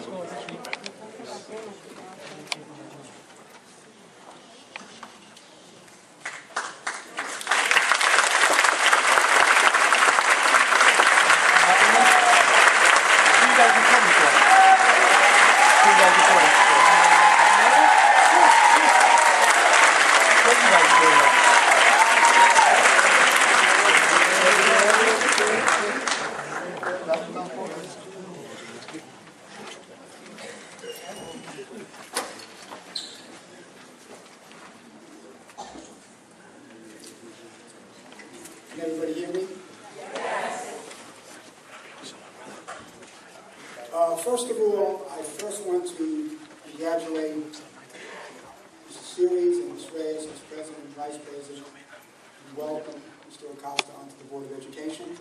Can everybody hear me? Yes. First of all, I first want to congratulate Mr. Series and Ms. Reyes as President and Vice President, and welcome Mr. Acosta onto the Board of Education.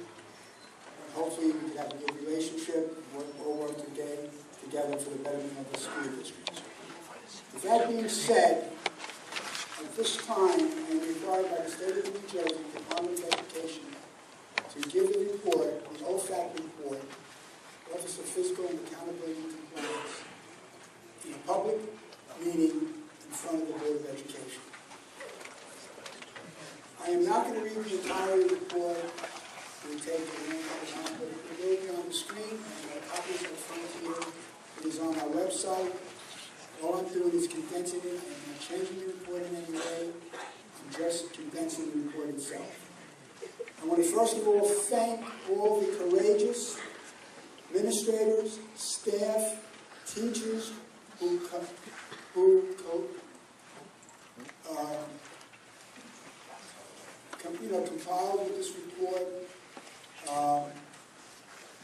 Hopefully we can have a good relationship, all work together for the betterment of the school district. With that being said, at this time, I am required by the State of New Jersey Department of Education to give the report, the OFAC report, Office of Fiscal and Accountability and Compliance, in a public meeting in front of the Board of Education. I am not going to read the entire report. We take it in time, but it will be on the screen, and our copies are in front of you. It is on our website. All I'm doing is condensing it. I'm not changing the report in any way. I'm just condensing the report itself. I want to first of all thank all the courageous administrators, staff, teachers who compiled with this report,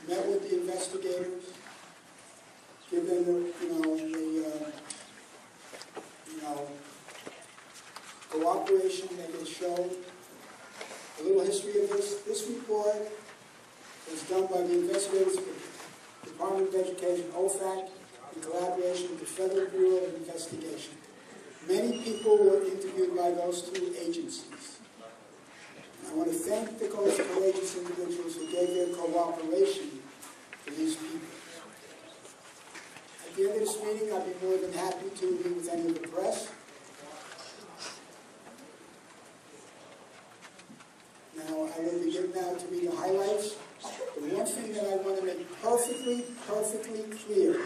met with the investigators, give them the cooperation that they showed. A little history of this. This report was done by the investigators of the Department of Education, OFAC, in collaboration with the Federal Bureau of Investigation. Many people were interviewed by those two agencies. I want to thank those courageous individuals who gave their cooperation to these people. At the end of this meeting, I'll be more than happy to meet with any of the press. Now, I will begin now to read the highlights. The one thing that I want to make perfectly clear,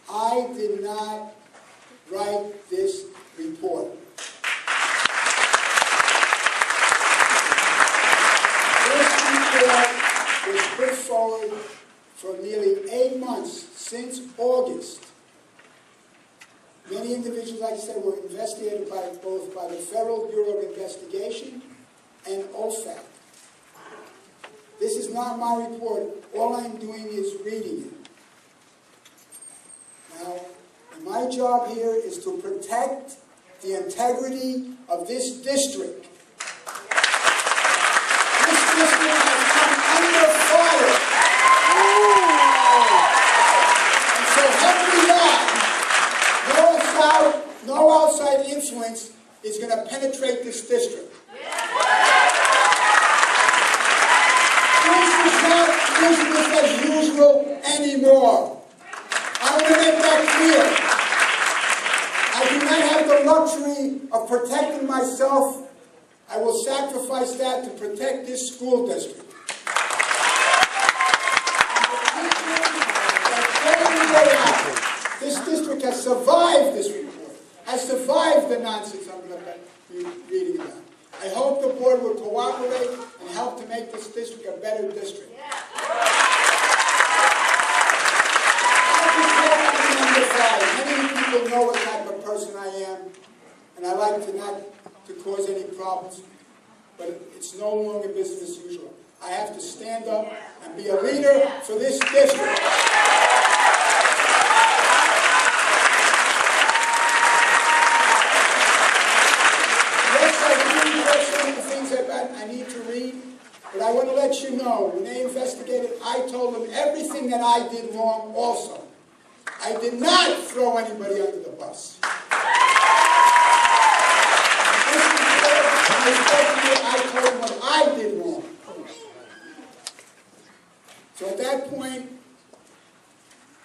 I did not write this report. This report was put forward for nearly 8 months, since August. Many individuals, like I said, were investigated both by the Federal Bureau of Investigation and OFAC. This is not my report. All I'm doing is reading it. Now, my job here is to protect the integrity of this district. This district has come under fire. And so help me God, no outside influence is going to penetrate this district. Business as usual anymore. I want to make that clear. I do not have the luxury of protecting myself. I will sacrifice that to protect this school district. This district has survived this report, has survived the nonsense I'm going to be reading about. I hope the board will cooperate and help to make this district a better district. Many people know what type of person I am, and I like to not to cause any problems, but it's no longer business as usual. I have to stand up and be a leader for this district. I need to read, but I want to let you know, when they investigated, I told them everything that I did wrong also. I did not throw anybody under the bus. I told them what I did wrong. So at that point,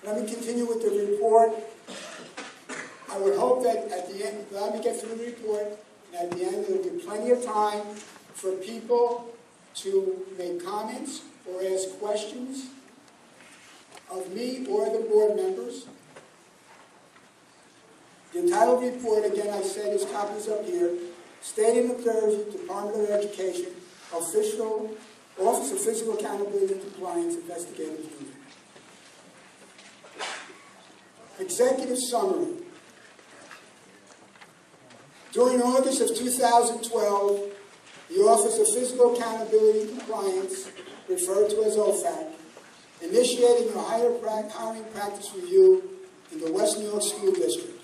Let me continue with the report. I would hope that at the end, let me get through the report, and at the end there will be plenty of time for people to make comments or ask questions of me or the board members. The entitled report, again, I said, is copies up here. State and New Department of Education, Office of Physical Accountability and Compliance, Investigative Unit. Executive summary. During August of 2012, the Office of Physical Accountability and Compliance, referred to as OFAC, initiating a hiring practice review in the West New York School District.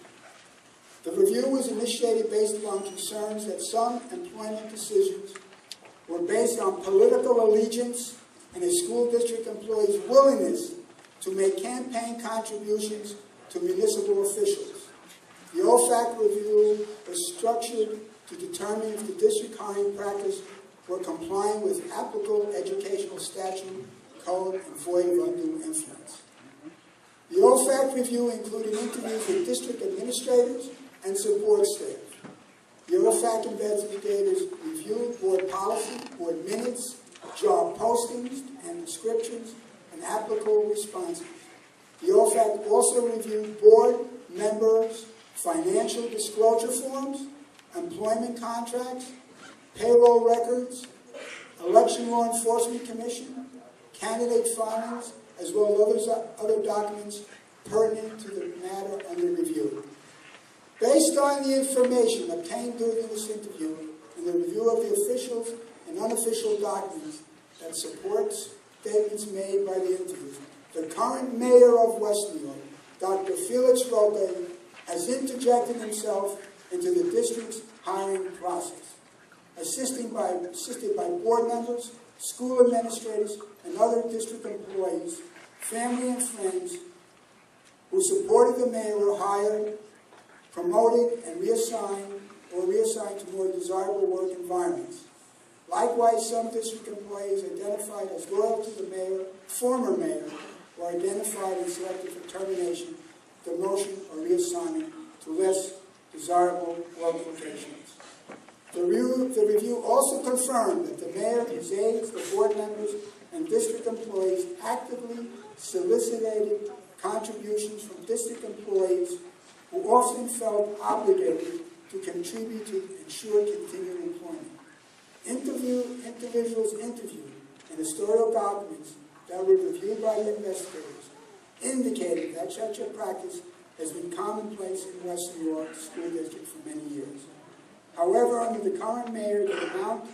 The review was initiated based upon concerns that some employment decisions were based on political allegiance and a school district employee's willingness to make campaign contributions to municipal officials. The OFAC review was structured to determine if the district hiring practice were complying with applicable educational statute, code, and void of undue influence. The OFAC review included interviews with district administrators and support staff. The OFAC investigators reviewed board policy, board minutes, job postings and descriptions, and applicable responses. The OFAC also reviewed board members' financial disclosure forms, employment contracts, payroll records, Election Law Enforcement Commission, candidate filings, as well as other documents pertinent to the matter under review. Based on the information obtained during this interview and the review of the officials and unofficial documents that support statements made by the interviews, the current mayor of West New York, Dr. Felix ROQUE, has interjected himself into the district's hiring process, assisted by board members, school administrators, and other district employees, family and friends who supported the mayor were hired, promoted, and reassigned to more desirable work environments. Likewise, some district employees identified as loyal to the mayor, former mayor, were identified and selected for termination, demotion, or reassignment to less desirable work locations. The review also confirmed that the mayor, his aides, the board members, and district employees actively solicited contributions from district employees who often felt obligated to contribute to ensure continued employment. Individuals interviewed and historical documents that were reviewed by the investigators indicated that such a practice has been commonplace in West New York School District for many years. However, under the current mayor, the amount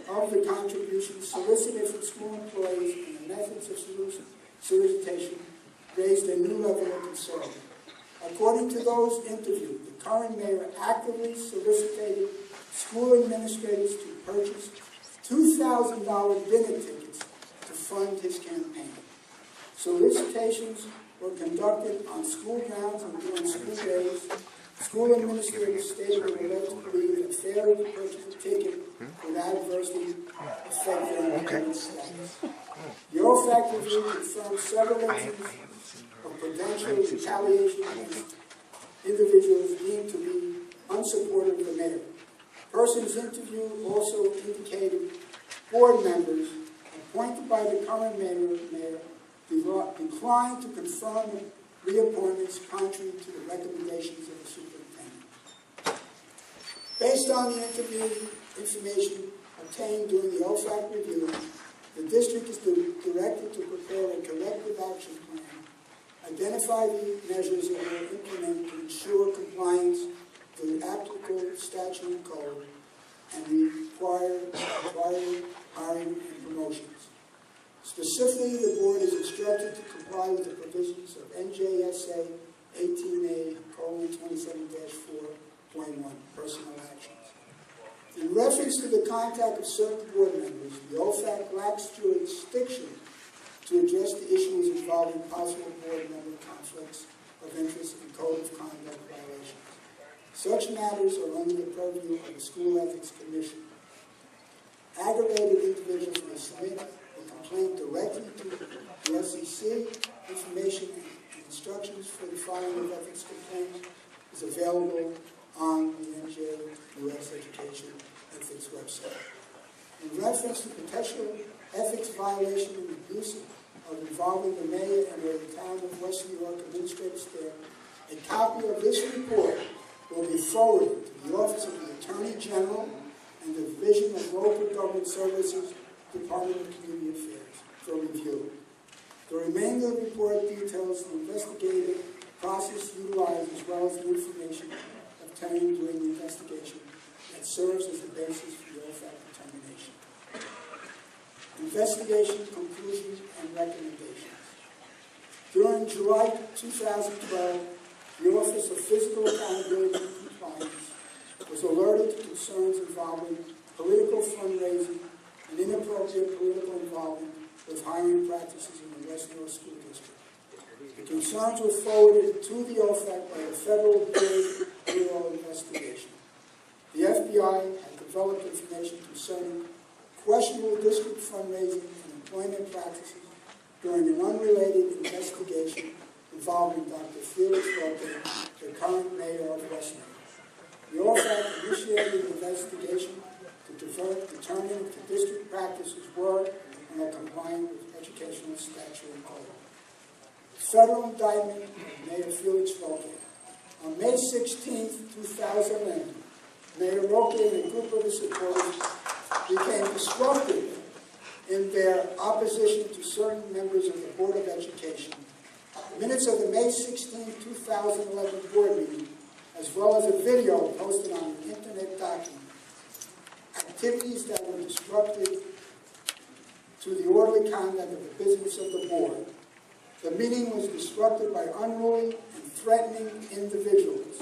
of the contributions solicited from school employees and the methods of solicitation raised a new level of concern. According to those interviewed, the current mayor actively solicited school administrators to purchase $2,000 dinner tickets to fund his campaign. Solicitations were conducted on school grounds and during school days. School administrators stated they were led to believe that failure to purchase a ticket would adversely affect their employment status. The OFAC review confirmed several instances of potential retaliation against individuals deemed to be unsupportive of the mayor. Persons interviewed also indicated board members appointed by the current mayor declined to confirm reappointments contrary to the recommendations of the superintendent. Based on the interview information obtained during the OFAC review, the district is directed to prepare a collective action plan, identify the measures that will implement to ensure compliance with the applicable statute and code, and required hiring and promotions. Specifically, the board is instructed to comply with the provisions of NJSA 18A:27-4.1, personal actions. In reference to the contact of certain board members, the OFAC lacks jurisdiction to address the issues involving possible board member conflicts of interest and code of conduct violations. Such matters are under the purview of the School Ethics Commission. Aggravated individuals may submit a complaint directly to the SEC. Information instructions for the filing of ethics complaints is available on the NJUS Education Ethics website. In reference to potential ethics violation and abuse involving the mayor and the town of West New York administrative staff, a copy of this report will be forwarded to the Office of the Attorney General and the Division of Local Government Services, Department of Community Affairs, for review. The remainder of the report details the investigative process utilized as well as the information obtained during the investigation that serves as the basis for the OFAC determination. Investigation conclusions and recommendations. During July 2012, the Office of Physical Accountability and Compliance was alerted to concerns involving political fundraising and inappropriate political involvement with hiring practices in the West North School District. The concerns were forwarded to the OFAC by the Federal Bureau of Investigation. The FBI had developed information concerning questionable district fundraising and employment practices during an unrelated investigation involving Dr. Felix Roque, the current mayor of West New York. The OFAC initiated an investigation to determine if the district practices were and are compliant with educational statute and code. The federal indictment of Mayor Felix Roque. On May 16, 2011, Mayor Roque and a group of his supporters became disruptive in their opposition to certain members of the Board of Education. Minutes of the May 16, 2011 board meeting, as well as a video posted on the internet document, activities that were disruptive to the orderly conduct of the business of the board. The meeting was disrupted by unruly and threatening individuals.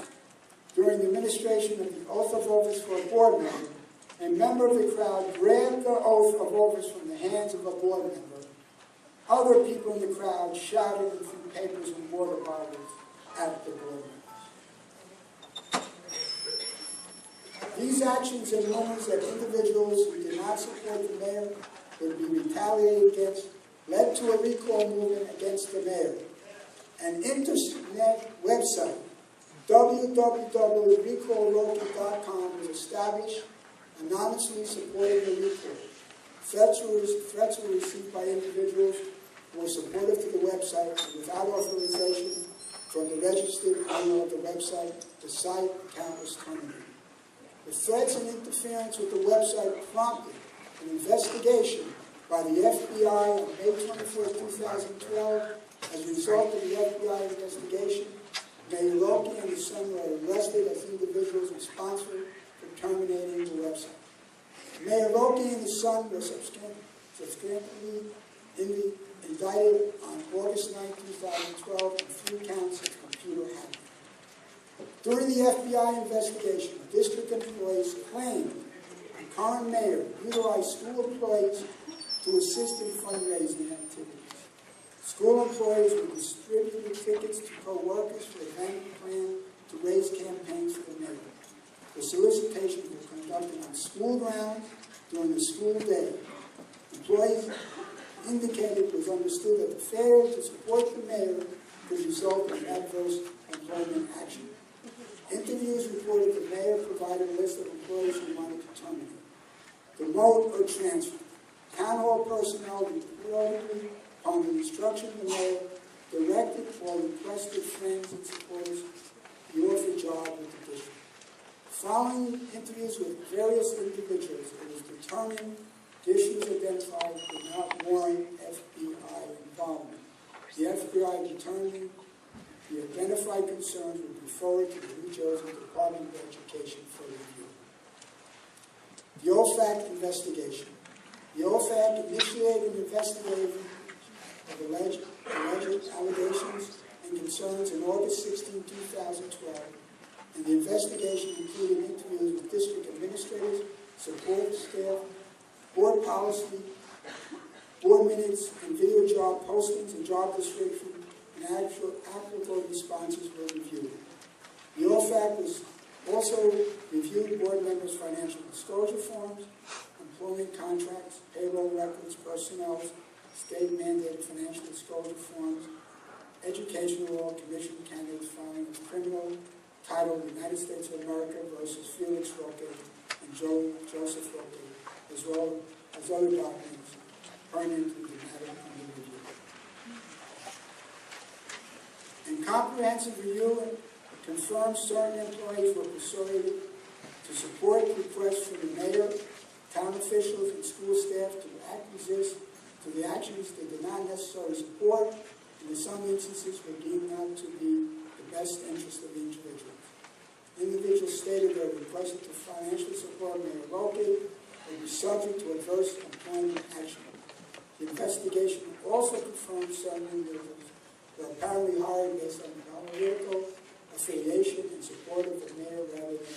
During the administration of the oath of office for a board member, a member of the crowd grabbed the oath of office from the hands of a board member. Other people in the crowd shouted and threw papers and water bottles at the board members. These actions and rumors that individuals who did not support the mayor would be retaliated against led to a recall movement against the mayor. An internet website, www.recallroque.com, was established anonymously supporting the recall. Threats were received by individuals who were supportive to the website and without authorization from the registered owner of the website. The site account was terminated. The threats and interference with the website prompted an investigation by the FBI on May 24, 2012. As a result of the FBI investigation, Mayor Roque and his son were arrested as individuals responsible for terminating the website. Mayor Roque and his son were subsequently indicted on August 9, 2012 on 3 counts of computer hacking. During the FBI investigation, district employees claimed the current mayor utilized school employees to assist in fundraising activities. School employees were distributing tickets to co-workers for event planned to raise campaigns for the mayor. The solicitations were conducted on school grounds during the school day. Employees indicated it was understood that the failure to support the mayor could result in adverse employment action. Interviews reported the mayor provided a list of employees who wanted to terminate, demote, or transfer. Town hall personnel reportedly, upon the instruction of the mayor, directed or requested friends and supporters to offer a job with the district. Following interviews with various individuals, it was determined the issues identified did not warrant FBI involvement. The FBI determined the identified concerns would be forwarded to the New Jersey Department of Education for review. The OFAC investigation. The OFAC initiated an investigation of alleged allegations and concerns on August 16, 2012, and the investigation included interviews with district administrators, support staff, board policy, board minutes, and video job postings and job description, and applicable responses were reviewed. The OFAC was also reviewed board members' financial disclosure forms, employment contracts, payroll records, personnel, state-mandated financial disclosure forms, Education Law Commission candidates filing a criminal titled United States of America versus Felix ROQUE and Joseph ROQUE, as well as other documents pertinent to the matter under review. In comprehensive review, confirms certain employees were persuaded to support requests from the mayor, town officials, and school staff to acquiesce to the actions they did not necessarily support, and in some instances were deemed not to be the best interest of the individuals. Individuals stated their request to financially support Mayor ROQUE would be subject to adverse employment action. The investigation also confirmed certain individuals were apparently hired based on political affiliation in support of the mayor rather than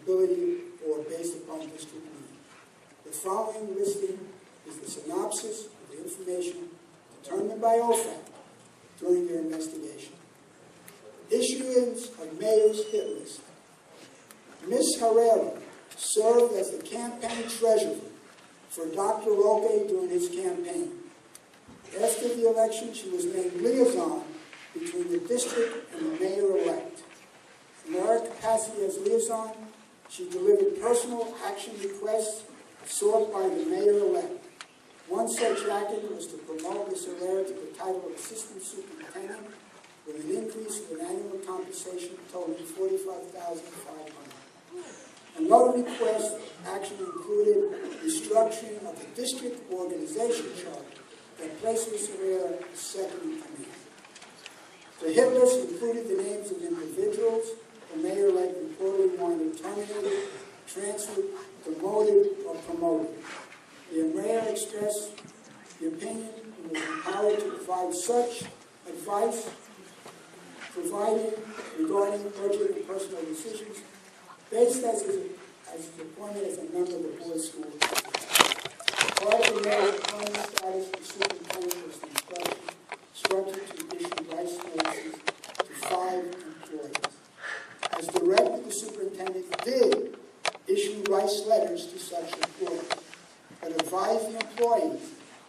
ability or based upon district need. The following listing is the synopsis of the information determined by OFAC during their investigation. Issuance of mayor's hit list. Ms. Herrera served as the campaign treasurer for Dr. ROQUE during his campaign. After the election, she was named liaison between the district and the mayor-elect. In her capacity as liaison, she delivered personal action requests sought by the mayor-elect. One such action was to promote Ms. Herrera to the title of assistant superintendent with an increase of an annual compensation totaling $45,500. Another request action included restructuring of the district organization chart that placed Ms. Herrera second in command. The hit list included the names of individuals the mayor-elect reportedly wanted terminated, transferred, demoted, or promoted. The mayor expressed the opinion and was empowered to provide such advice, providing regarding budget and personal decisions, based as his appointment as a member of the board of school. Part of the mayor's appointment status, the superintendent was instructed to issue rice notices to 5 employees. As directed, the superintendent did issue rice letters to such employees, but advised the employees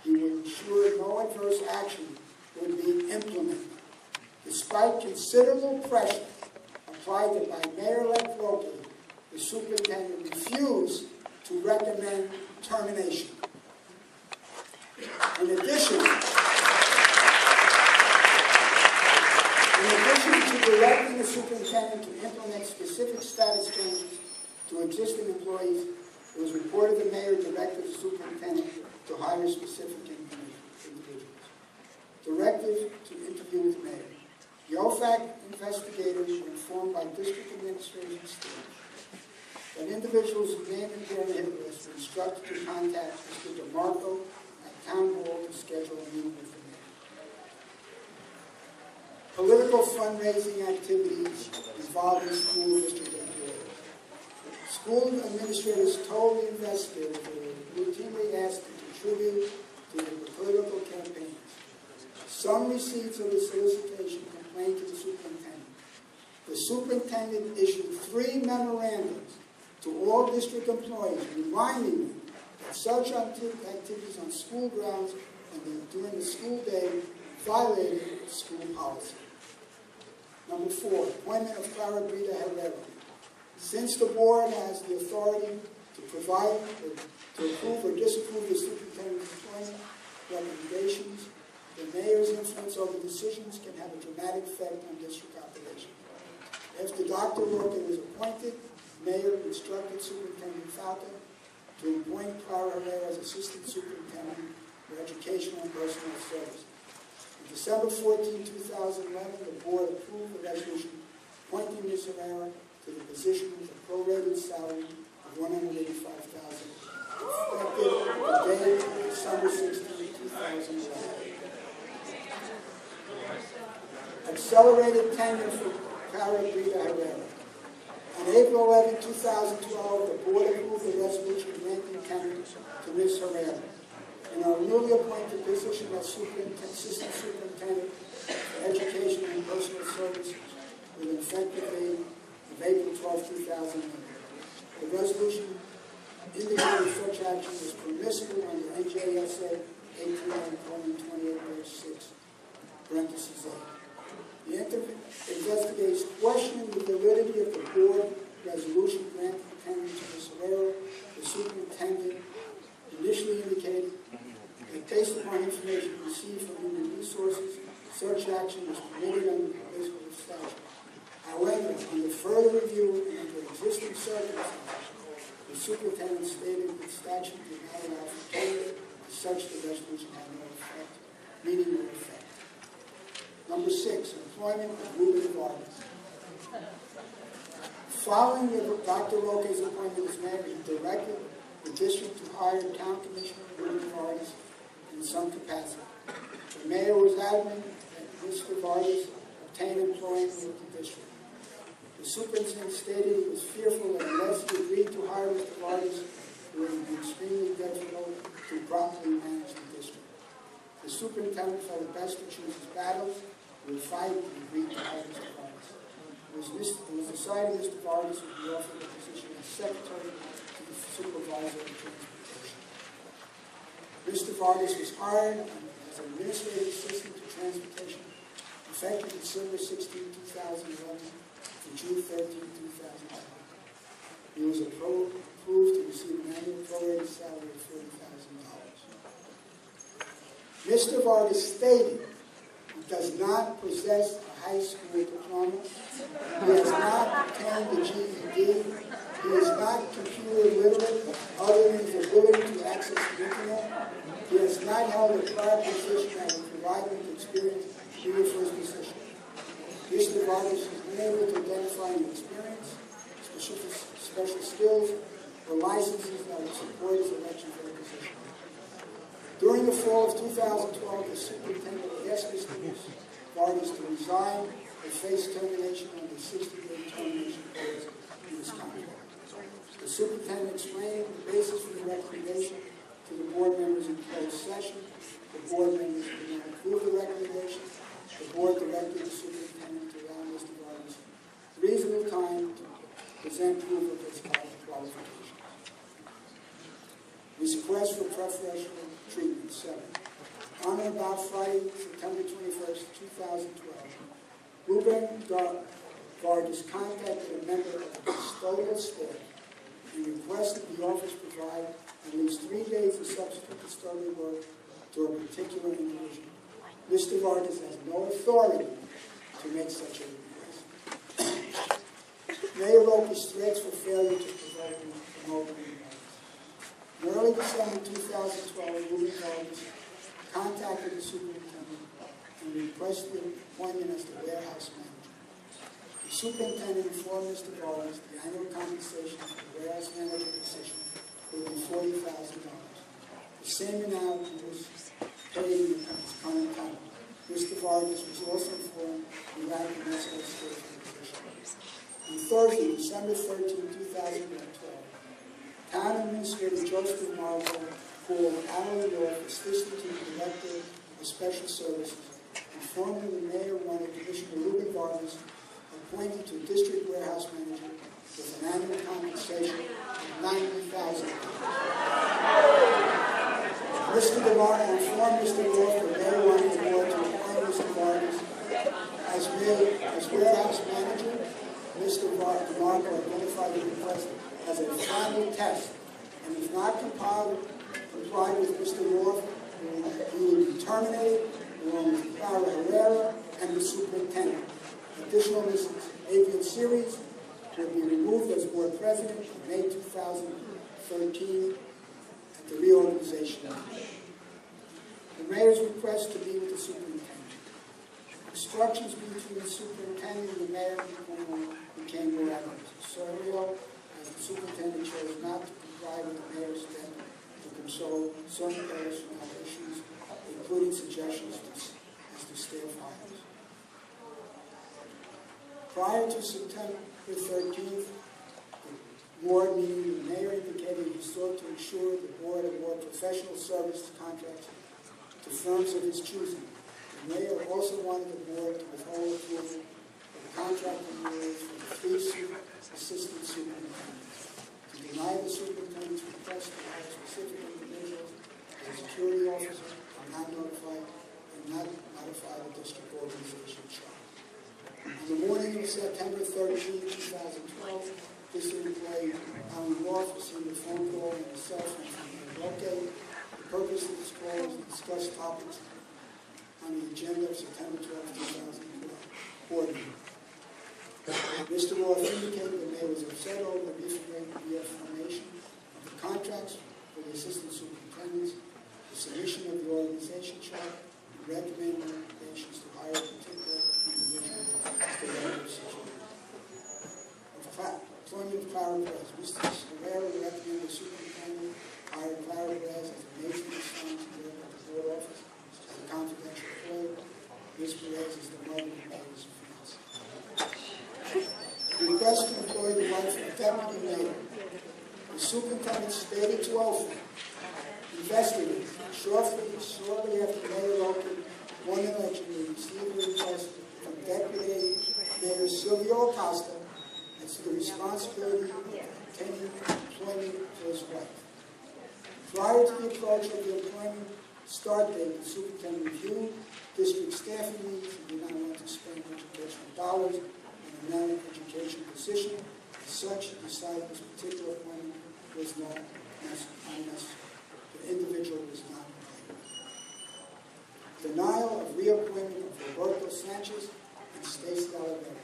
he would ensure no adverse action would be implemented. Despite considerable pressure applied by Mayor-elect ROQUE, the superintendent refused to recommend termination. In addition to directing the superintendent to implement specific status changes to existing employees, it was reported the mayor directed the superintendent to hire specific individuals. Directive to interview with mayor. The OFAC investigators were informed by district administration staff that individuals named in their hit list were instructed to contact Mr. DeMarco at Town Hall to schedule a meeting with the mayor. Political fundraising activities involving school district employees. School administrators told the investigators they were routinely asked to contribute to the political campaigns. Some receipts of the solicitation complained to the superintendent. The superintendent issued 3 memorandums to all district employees, reminding them that such activities on school grounds and during the school day violated school policy. Number 4, appointment of Clara Brita Herrera. Since the board has the authority to provide, to approve or disapprove the superintendent's employment recommendations, the mayor's influence over decisions can have a dramatic effect on district operations. After Dr. ROQUE was appointed, Mayor instructed Superintendent FAUTA to appoint Clara Herrera as Assistant Superintendent for Educational and Personal Services. On December 14, 2011, the board approved the resolution appointing Ms. Herrera to the position with a prorated salary of $185,000, effective the day of December 16, 2011. Accelerated tenure for Clara Brita Herrera. On April 11, 2012, the board approved the resolution granting tenure to Ms. Herrera in her newly appointed position as Assistant Superintendent for Education and Personal Services with an effective date of April 12, 2011. The resolution indicated such action was permissible under NJSA 18:28-6, parentheses A. investigates questioning the validity of the board resolution granting tenure to Ms. Herrera. The superintendent initially indicated that based upon information received from Human Resources, such action was permitted under the municipal statute. However, under further review and under existing circumstances, the superintendent stated that the statute did not allow for tenure, as such the resolution had no effect, meaning no effect. Number 6, employment of Ruben Vargas. Following Dr. ROQUE's appointment as mayor, he directed the district to hire Town Commissioner Ruben Vargas in some capacity. The mayor was adamant that Mr. Vargas obtain employment with the district. The superintendent stated he was fearful that unless he agreed to hire Mr. Vargas, it would be extremely difficult to properly manage the district. The superintendent felt it best to choose his battles. He would fight and agreed to hire Mr. Vargas. It was decided Mr. Vargas would be offered the position as secretary to the supervisor of transportation. Mr. Vargas was hired as an administrative assistant to transportation effective December 16, 2011 to June 13, 2012. He was approved to receive an annual prorated salary of $40,000. Mr. Vargas stated he does not possess a high school diploma. He has not obtained the GED. He is not computer literate other than his ability to access the internet. He has not held a prior position that would provide him with experience needed for his position. Mr. Vargas is unable to identify any experience, special skills, or licenses that would support his election for the position. During the fall of 2012, the superintendent asked Mr. Vargas to resign or face termination under 60-day termination clause in his contract. The superintendent explained the basis for the recommendation to the board members in closed session. The board members did not approve the recommendation. The board directed the superintendent to allow Mr. Vargas reasonable time to present proof of his qualifications. His request for preferential treatment. 7. On or about Friday, September 21st, 2012, Ruben Vargas contacted a member of the custodial staff and requested the office provide at least 3 days of subsequent custodial work to a particular individual. Mr. Vargas has no authority to make such a request. Mayor ROQUE's threats for failure to promote Ruben Vargas. In early December 2012, Ruben Vargas contacted the superintendent and requested appointment as the warehouse manager. The superintendent informed Mr. Vargas the annual compensation for the warehouse manager position would be $40,000. The same amount was paid in his current time. Mr. Vargas was also informed he lacked the necessary skills for the position. On Thursday, December 13, 2012, Town Administrator Joseph Margot called Alan North, Assistant to the Director of Special Services, informed him the Mayor wanted Commissioner Ruben Vargas appointed to District Warehouse Manager with an annual compensation of $90,000. Mr. DeMarco informed Mr. North the Mayor wanted the board to appoint Mr. Vargas as Warehouse Manager. Mr. DeMarco identified the request as a final test and if not complied with Mr. North, he would be terminated along with Clara Herrera and the superintendent. Additional Mrs. Adrian Series would be removed as board president in May 2013 at the reorganization. The mayor's request to meet with the superintendent. Instructions between the superintendent and the mayor became more adversarial as the superintendent chose not to comply with the mayor's step to consult certain personnel issues, including suggestions as to staff hires. Prior to September 13th, the board meeting, the mayor indicated he sought to ensure the board award professional service contracts to firms of his choosing. The mayor also wanted the board to withhold approval of the contract renewals for the 3 assistant superintendents. To deny the superintendent's request to hire specific individuals as a security officer are not notified and not modify the district organization chart. On the morning beginning of September 13, 2012, district employee Alan Roth received a phone call and a cell phone from ROQUE. The purpose of this call was to discuss topics on the agenda of September 12, 2012 board meeting. Mr. Roth indicated the mayor was upset over the reaffirmation of the contracts for the assistant superintendents, the submission of the organization chart, and recommended recommendations to hire a particular individual to the situation. Employment of Clara Perez. Mr. Herrera recommended the superintendent hire Clara Perez as a major assignment to work at the board office as a confidential employee. Ms. Perez is the mother of the mayor's fiance. The request to employ the wife of the deputy mayor. The superintendent stated to Ophir, investigated shortly after Mayor ROQUE won the election, we received a request from Deputy Mayor Silvio Acosta as to the responsibility of obtaining employment for his wife. Prior to the approach of the employment start date, the superintendent reviewed district staffing needs and did not want to spend educational dollars on a merit education position. As such, he decided this particular appointment was not unnecessary. The individual was not employed. Denial of reappointment of Roberto Sanchez and Stacy Oliveira.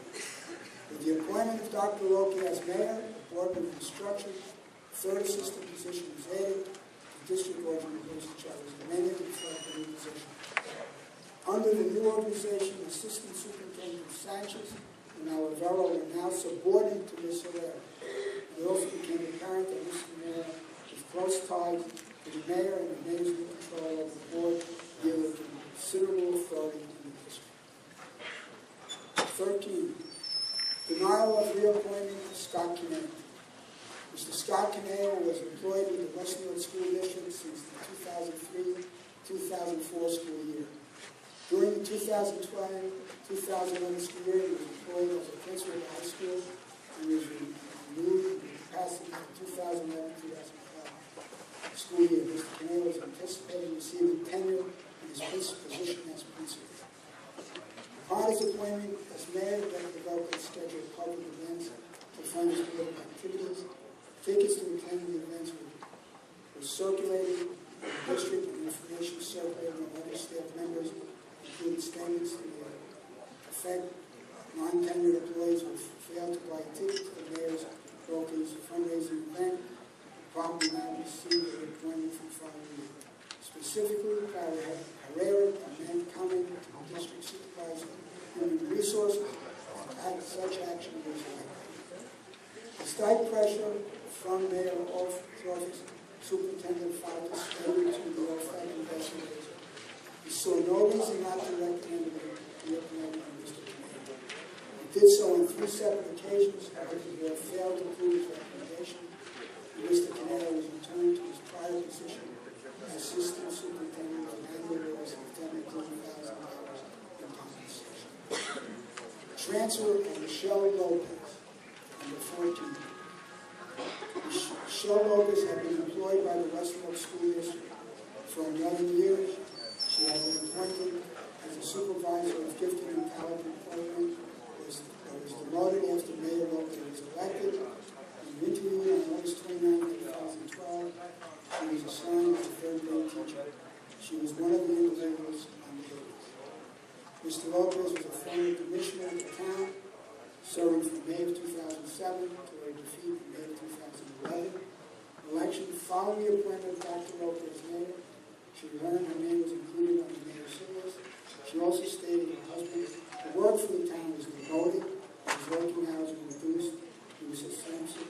With the appointment of Dr. ROQUE as mayor, the board was restructured, a third assistant position was added, the district organization chart was amended to reflect the new position. Under the new organization, Assistant Superintendent Sanchez and Oliveira were now subordinate to Ms. Herrera. It also became apparent that Mr. Mayor was close ties to the mayor and the mayor's new control of the board yielded considerable authority in the district. 13. Denial of reappointment of Scott Canale. Mr. Scott Canale was employed with the Westfield School District since the 2003-2004 school year. During the 2012-2011 school year, he was employed as a principal at high school and was removed in the capacity of the 2011-2012 school year. Mr. Canale was anticipating receiving tenure in his position as principal. Upon his appointment as mayor, the developed and scheduled public events to fund his political activities. Tickets to attend the events were circulated in the district, and information circulated among other staff members, including statements to the effect non-tenured employees would fail to buy tickets to the mayor's ROQUE's fundraising event, probably not receive their appointment from following year. Specifically, Herrera commented to the district supervisor human resources that such action was likely. Despite pressure from Mayor office, Superintendent FAUTA stated to the FAUTA investigators he saw no reason not to recommend Mr. Canale. He did so on 3 separate occasions, however, he failed to prove his recommendation, and Mr. Canale was returned to his prior position as Assistant Superintendent of annual rates of $10,000 in compensation. Transfer of Michelle Lopez, number 14. Michelle Lopez had been employed by the Westfield School District for 11 years. She had been appointed as a supervisor of gifted and talented employment, was demoted after Mayor Lopez was elected. In an interview on August 29, 2012, she was assigned as a third-grade teacher. She was one of the individuals on the list. Mr. Lopez was a former commissioner of the town, serving from May of 2007 to a defeat in May of 2011. Election following the appointment of Dr. Lopez as mayor, she learned her name was included on the mayor's list. She also stated her husband, the work for the town was devoted, his working hours were reduced, he was substantially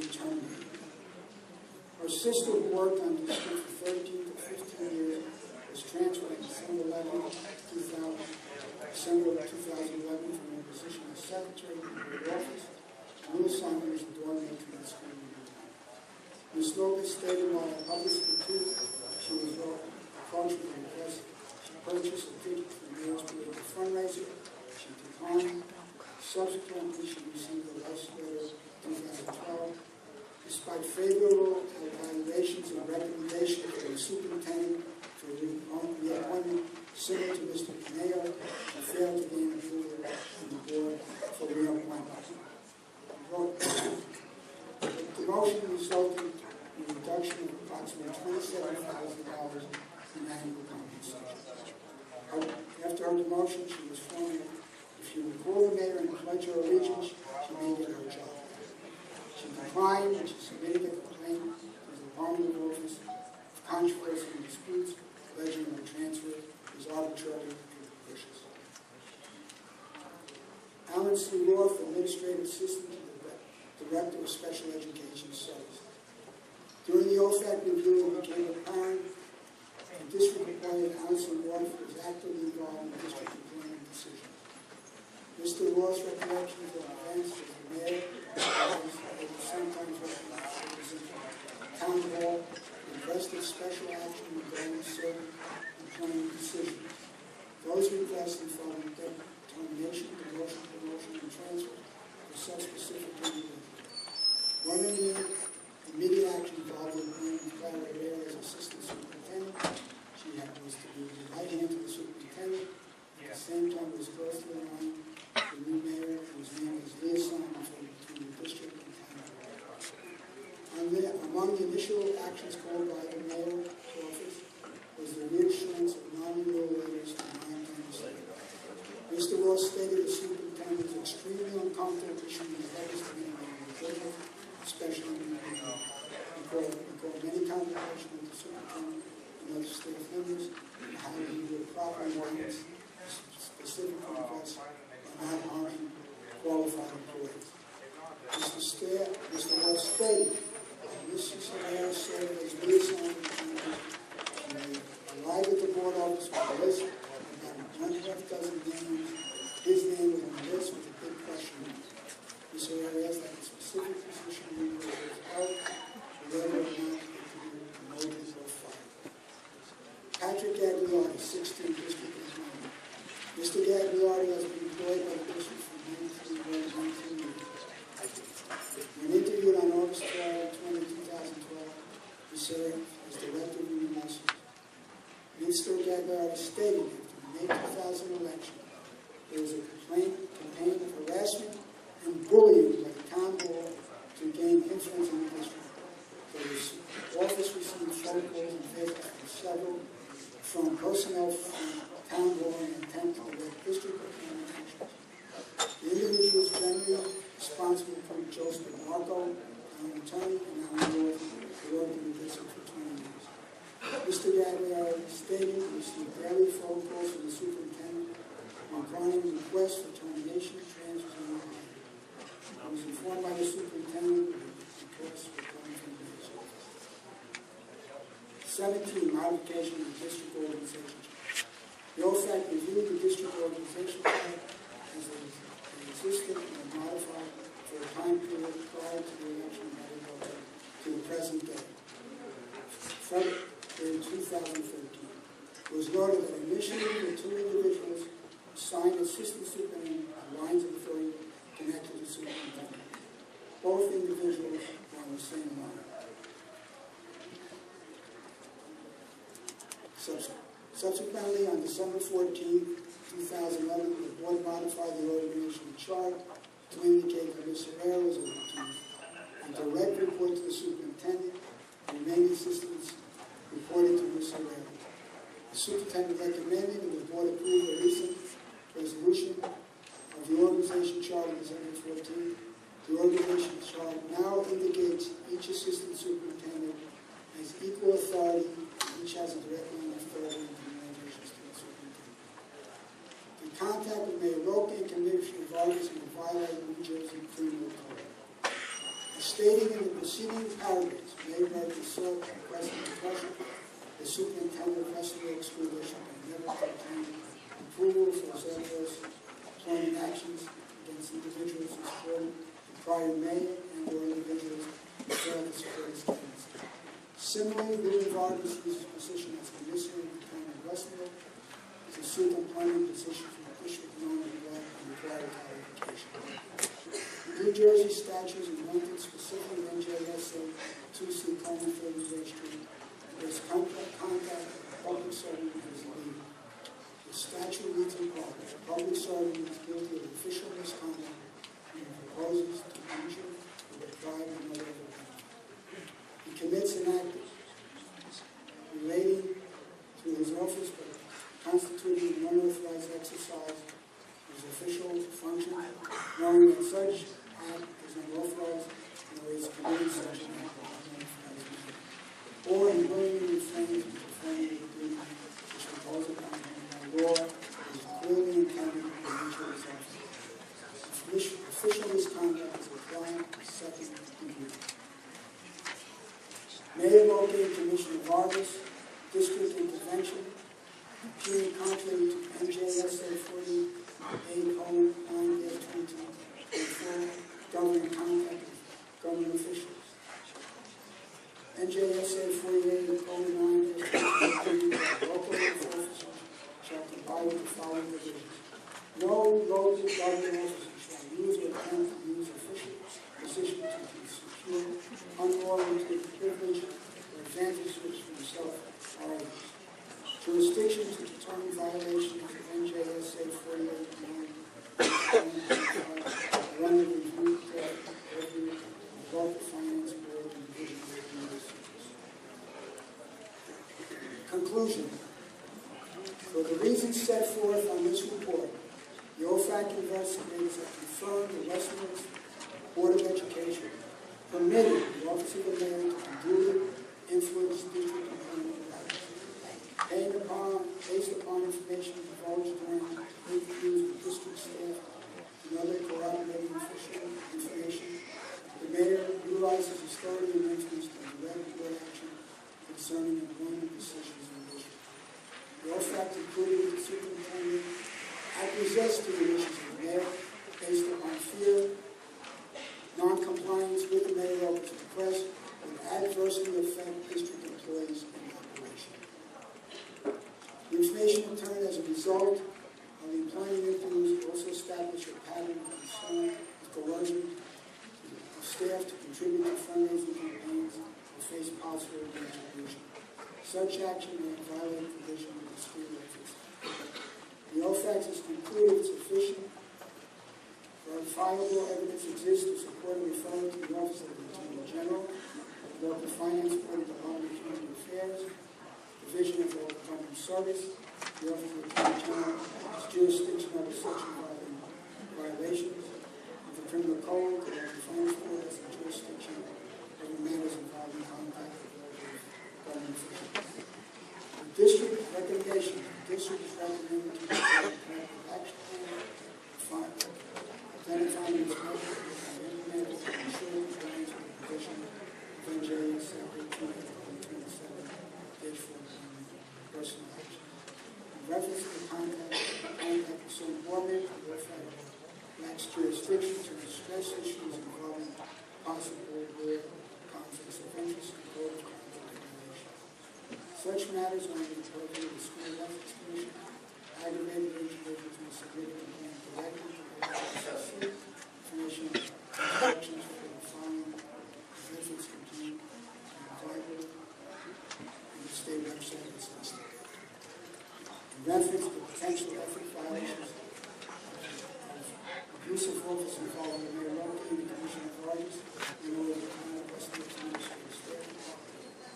terminated. Her sister, who worked on the district for 13 to 15 years, was transferred on December 11, 2011 from her position as secretary in the office, and new assignment as dorm matron at school. Ms. Lopez stated while in public institute, she was approached with a request. She purchased a ticket for the mayor's political fundraiser. She declined. Subsequently, she received a last letter in 2012. Despite favorable evaluations and recommendations from the superintendent for the appointment similar to Mr. Canale, she failed to gain approval on the board for reappointment. The motion resulted in a reduction of approximately $27,000 in annual compensation. After her demotion, she was formed. If you recall the mayor and pledge her allegiance, she made it her job. She declined and she submitted a complaint to the Department of Office of Controversy and Disputes, alleging her transfer was arbitrary and capricious. Alan C. Roth, Administrative Assistant to the Director of Special Education Studies. During the OFAC review, it became apparent that the district appointed Alan C. Roth was actively involved in district employment decisions. Mr. Roth's recollections of events as the mayor sometimes represent town hall, requested special action regarding certain employment decisions. Those requests involved termination, demotion, promotion, and transfer for such specific individuals. One immediate action involved the appointment of Clara Herrera as Assistant Superintendent. She was to be the right hand to the superintendent. At the same time, was closely aligned the new mayor, whose name is liaison between the district and town. Among the initial actions called by the mayor's office was the reassurance of non-renewal letters to 9 members. Mr. Ross stated the superintendent was extremely uncomfortable issuing these letters to anyone, especially in the because many conversations with the superintendent and other staff members on how he would properly manage specific requests and not honoring qualified employees. Mr. Ross stated that Mr. Herrera served as liaison to the community. He arrived at the board office with a list of about 1.5 dozen names. His name was on the list with a big question mark. Mr. Herrera asked that a specific position was held, whether or not it could be promoted or fired. Patrick Gagliardi, 16th District Attorney. Mr. Gagliardi has been employed by the district for 19 years. When interviewed on August 12, 2012, he served as Director of University. Mr. Gagliardi stated after the May 2000 election, there was a campaign of harassment and bullying by the town hall to gain influence in the district. The office received phone calls and visits from personnel from town hall in an attempt to direct district procurement actions. The individuals generally responsible for Joseph Marco, an attorney, and Alan Roth, who worked in the district for 20 years. Mr. Gagliardi stated he received daily phone calls from the superintendent regarding requests for termination, transfers, and removal. I was informed by the superintendent that the requests were coming from the mayor's office. 17, modification of the district organization. The OFAC reviewed the district organization plan as it existed and modified for a time period prior to the election of Mayor Roque to the present day. In 2013, it was noted that initially the two individuals assigned assistant superintendent lines of authority connected to the superintendent. Both individuals were on the same line. Subsequently, on December 14, 2011, the board modified the organizational chart to indicate that Ms. Herrera was a direct report to the superintendent, and remaining assistants reported to Ms. Herrera. The superintendent recommended and the board approved a recent resolution of the organization chart on December 14. The organization chart now indicates each assistant superintendent has equal authority, and each has a direct line of authority in the organization's to the superintendent. The contact with Mayor Roque and Commissioner Vargas will violate New Jersey criminal code. As stated in the preceding paragraphs, Mayor Roque sought and requested the question the superintendent of Western School District and never obtained approval for his adverse employment actions against individuals who supported the prior mayor and or individuals who failed to support his candidacy. Similarly, William Vargas used his position as commissioner of the town of Westfield to seek employment position from the district known as black and required qualification. New Jersey statutes and limited specifically NJSA 2C Coleman Street was contact of public servant as illegal. The statute reads in part, a public servant is guilty of and proposes to future with a pride and no other. He commits an act relating to his office but constituting an unauthorized exercise of his official function, knowing that such act is unauthorized or is committing such an act in an unauthorized manner, or in willingly refraining from performing the duty which imposed upon him by law that is clearly intended to the nature of his office. Official misconduct is a crime of second degree. Mayor ROQUE Commission of Arbors, District Intervention, appearing contrary to NJSA 48:9-2024, governing conduct of government officials. NJSA 48:9-2024, local officers shall comply with the following provisions. No local government officer shall use or attempt to use official position to secure unwarranted privilege or advantage which for himself or others. Jurisdiction to determine violations of NJSA 48:9 run the review of the local finance board and division of universities. Conclusion. For the reasons set forth on this report, the OFAC investigators have confirmed the Westminster Board of Education permitted the Office of the Mayor to unduly influence district employment practices, based upon information divulged during interviews with district staff and other corroborating official information. The Mayor utilizes authority and influence to direct board action concerning employment decisions in the district. The OFAC concluded that the superintendent acquiesced to the wishes of the Mayor based upon fear, non-compliance with the Mayor Roque's request would adversely affect district employees in operation. The information obtained as a result of the employment interviews also established a pattern of concern of coercion of staff to contribute to fundraising campaigns or face possible retribution. Such action may violate provision of the school ethics. The OFAC has concluded sufficient verifiable evidence exists to support a referral to the Office of the Attorney General, the Local Finance Board of Department of Human Affairs, Division of Local Government Service, the Office of the Attorney General, its jurisdiction over such violations of the Criminal Code, the Local Finance Board has the jurisdiction over matters involving contact with local government officials. The district recommendation, the district is recommended to the corrective action plan, identifying its measures and implemented to ensure compliance with the provision of NJSA 18:27-4 personal action. In reference to the contact with some board members, the OFAC lacks jurisdiction to discuss issues involving possible board conflicts of interest and code of conduct violations. Such matters are under the purview of the School Ethics Commission. Aggravated individuals may submit a complaint directly to the FAUTA information instructions for the following methods contained in the Bible and the state website is listed. In reference to potential ethics violations of abuse of office involving the Mayor ROQUE and the Commission of Arbors in order to honor the estimates and staff.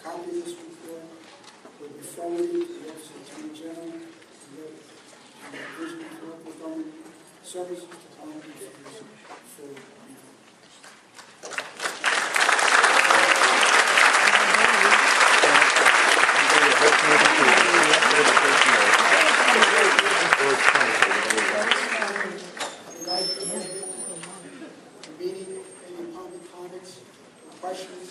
Copy of this report will be forwarded to the Office of the Attorney General and the Division of Local Government Services Department of Affairs for review. The meeting, any public comments or questions,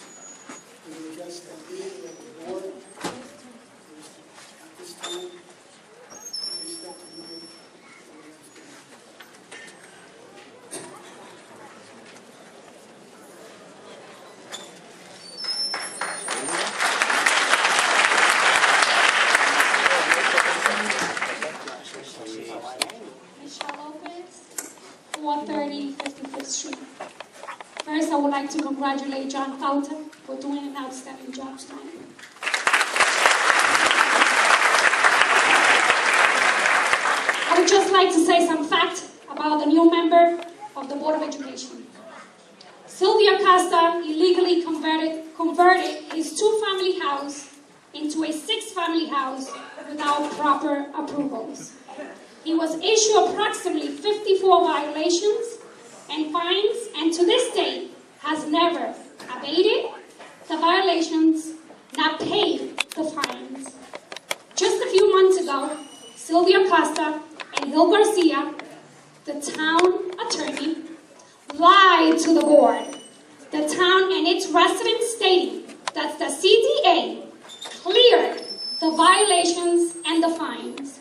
we will address that meeting at the board. At this time, please step to the mic. First, I would like to congratulate John FAUTA for doing an outstanding job tonight. I would just like to say some facts about the new member of the Board of Education. Silvio Acosta illegally converted his two-family house into a six-family house without proper approvals. He was issued approximately 54 violations and fines, and to this day has never abated the violations, not paid the fines. Just a few months ago, Silvio Acosta and Gil Garcia, the town attorney, lied to the board, the town and its residents, stating that the CDA cleared the violations and the fines.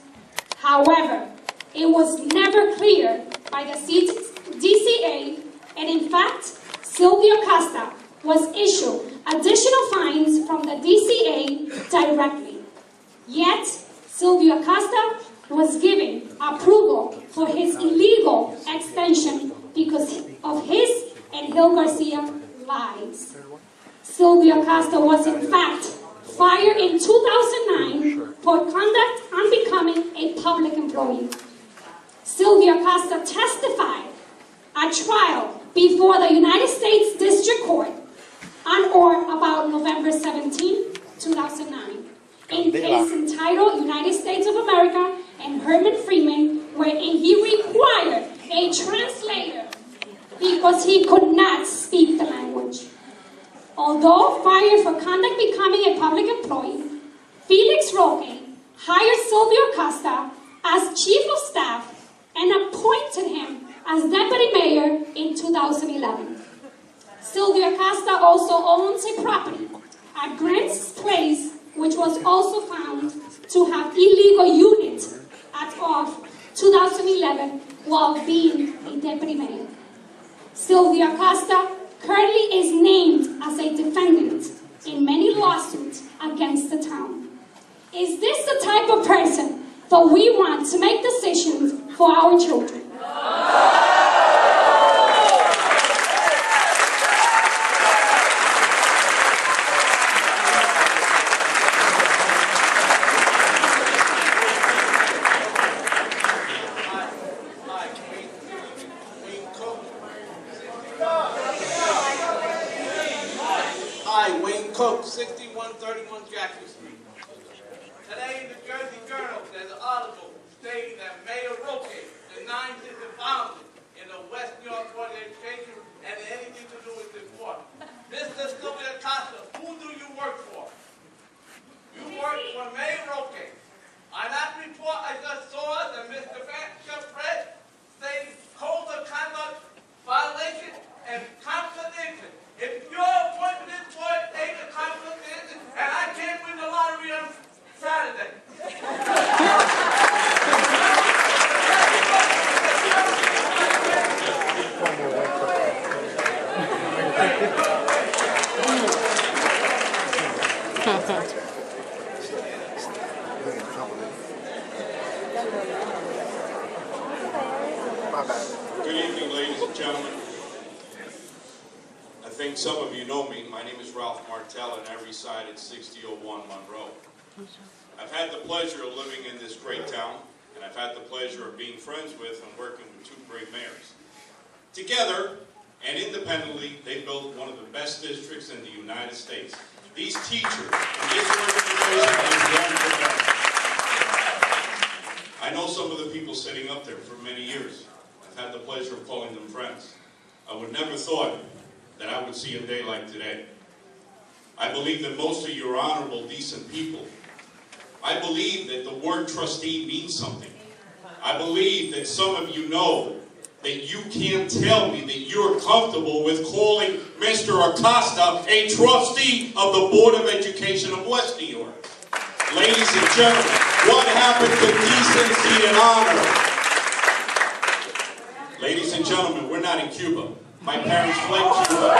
However, it was never cleared by the DCA, and in fact, Silvio Acosta was issued additional fines from the DCA directly. Yet, Silvio Acosta was given approval for his illegal extension because of his and Gil Garcia lies. Silvio Acosta was in fact fired in 2009 for conduct unbecoming a public employee. Silvio Acosta testified at trial before the United States District Court on or about November 17, 2009, in case entitled United States of America and Herman Freeman, wherein he required a translator because he could not speak the language. Although fired for conduct becoming a public employee, Felix Roque hired Silvio Acosta as chief of staff and appointed him as deputy mayor in 2011. Silvio Acosta also owns a property at Grant's Place, which was also found to have illegal units as of 2011 while being a deputy mayor. Silvio Acosta currently is named as a defendant in many lawsuits against the town. Is this the type of person that we want to make decisions for our children? Hi, Wayne Coke, 6131 Jackson Street. Today in the Jersey Journal, there's an article stating that Mayor Roque denies his involvement in the West New York Board of Education and anything to do with this board. Mr. Silvio Acosta, who do you work for? You work for Mayor Roque. On that report I just saw that Mr. Chef Fred stating code of conduct violation and conflict of interest. If your appointment is for a conflict of interest, and I can't win the lottery on Saturday. Good evening, ladies and gentlemen. I think some of you know me. My name is Ralph Martell, and I reside at 6001 Monroe. I've had the pleasure of living in this great town, and I've had the pleasure of being friends with and working with two great mayors. Together and independently, they built one of the best districts in the United States. These teachers and this organization is one of the best. I know some of the people sitting up there for many years. I've had the pleasure of calling them friends. I would never thought that I would see a day like today. I believe that most of you are honorable, decent people. I believe that the word trustee means something. I believe that some of you know that you can't tell me that you're comfortable with calling Mr. Acosta a trustee of the Board of Education of West New York. Ladies and gentlemen, what happened to decency and honor? Ladies and gentlemen, we're not in Cuba. My parents fled Cuba.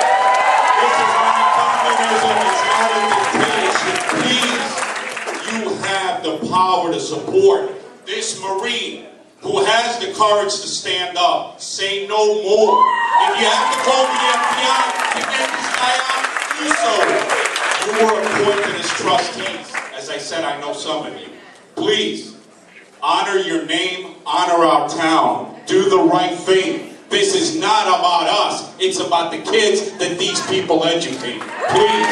This is not communism, it's not a dictatorship. Please, you have the power to support this Marine who has the courage to stand up. Say no more. If you have to call the FBI to get this guy out, do so. You were appointed as trustees. As I said, I know some of you. Please, honor your name, honor our town. Do the right thing. This is not about us. It's about the kids that these people educate. Please.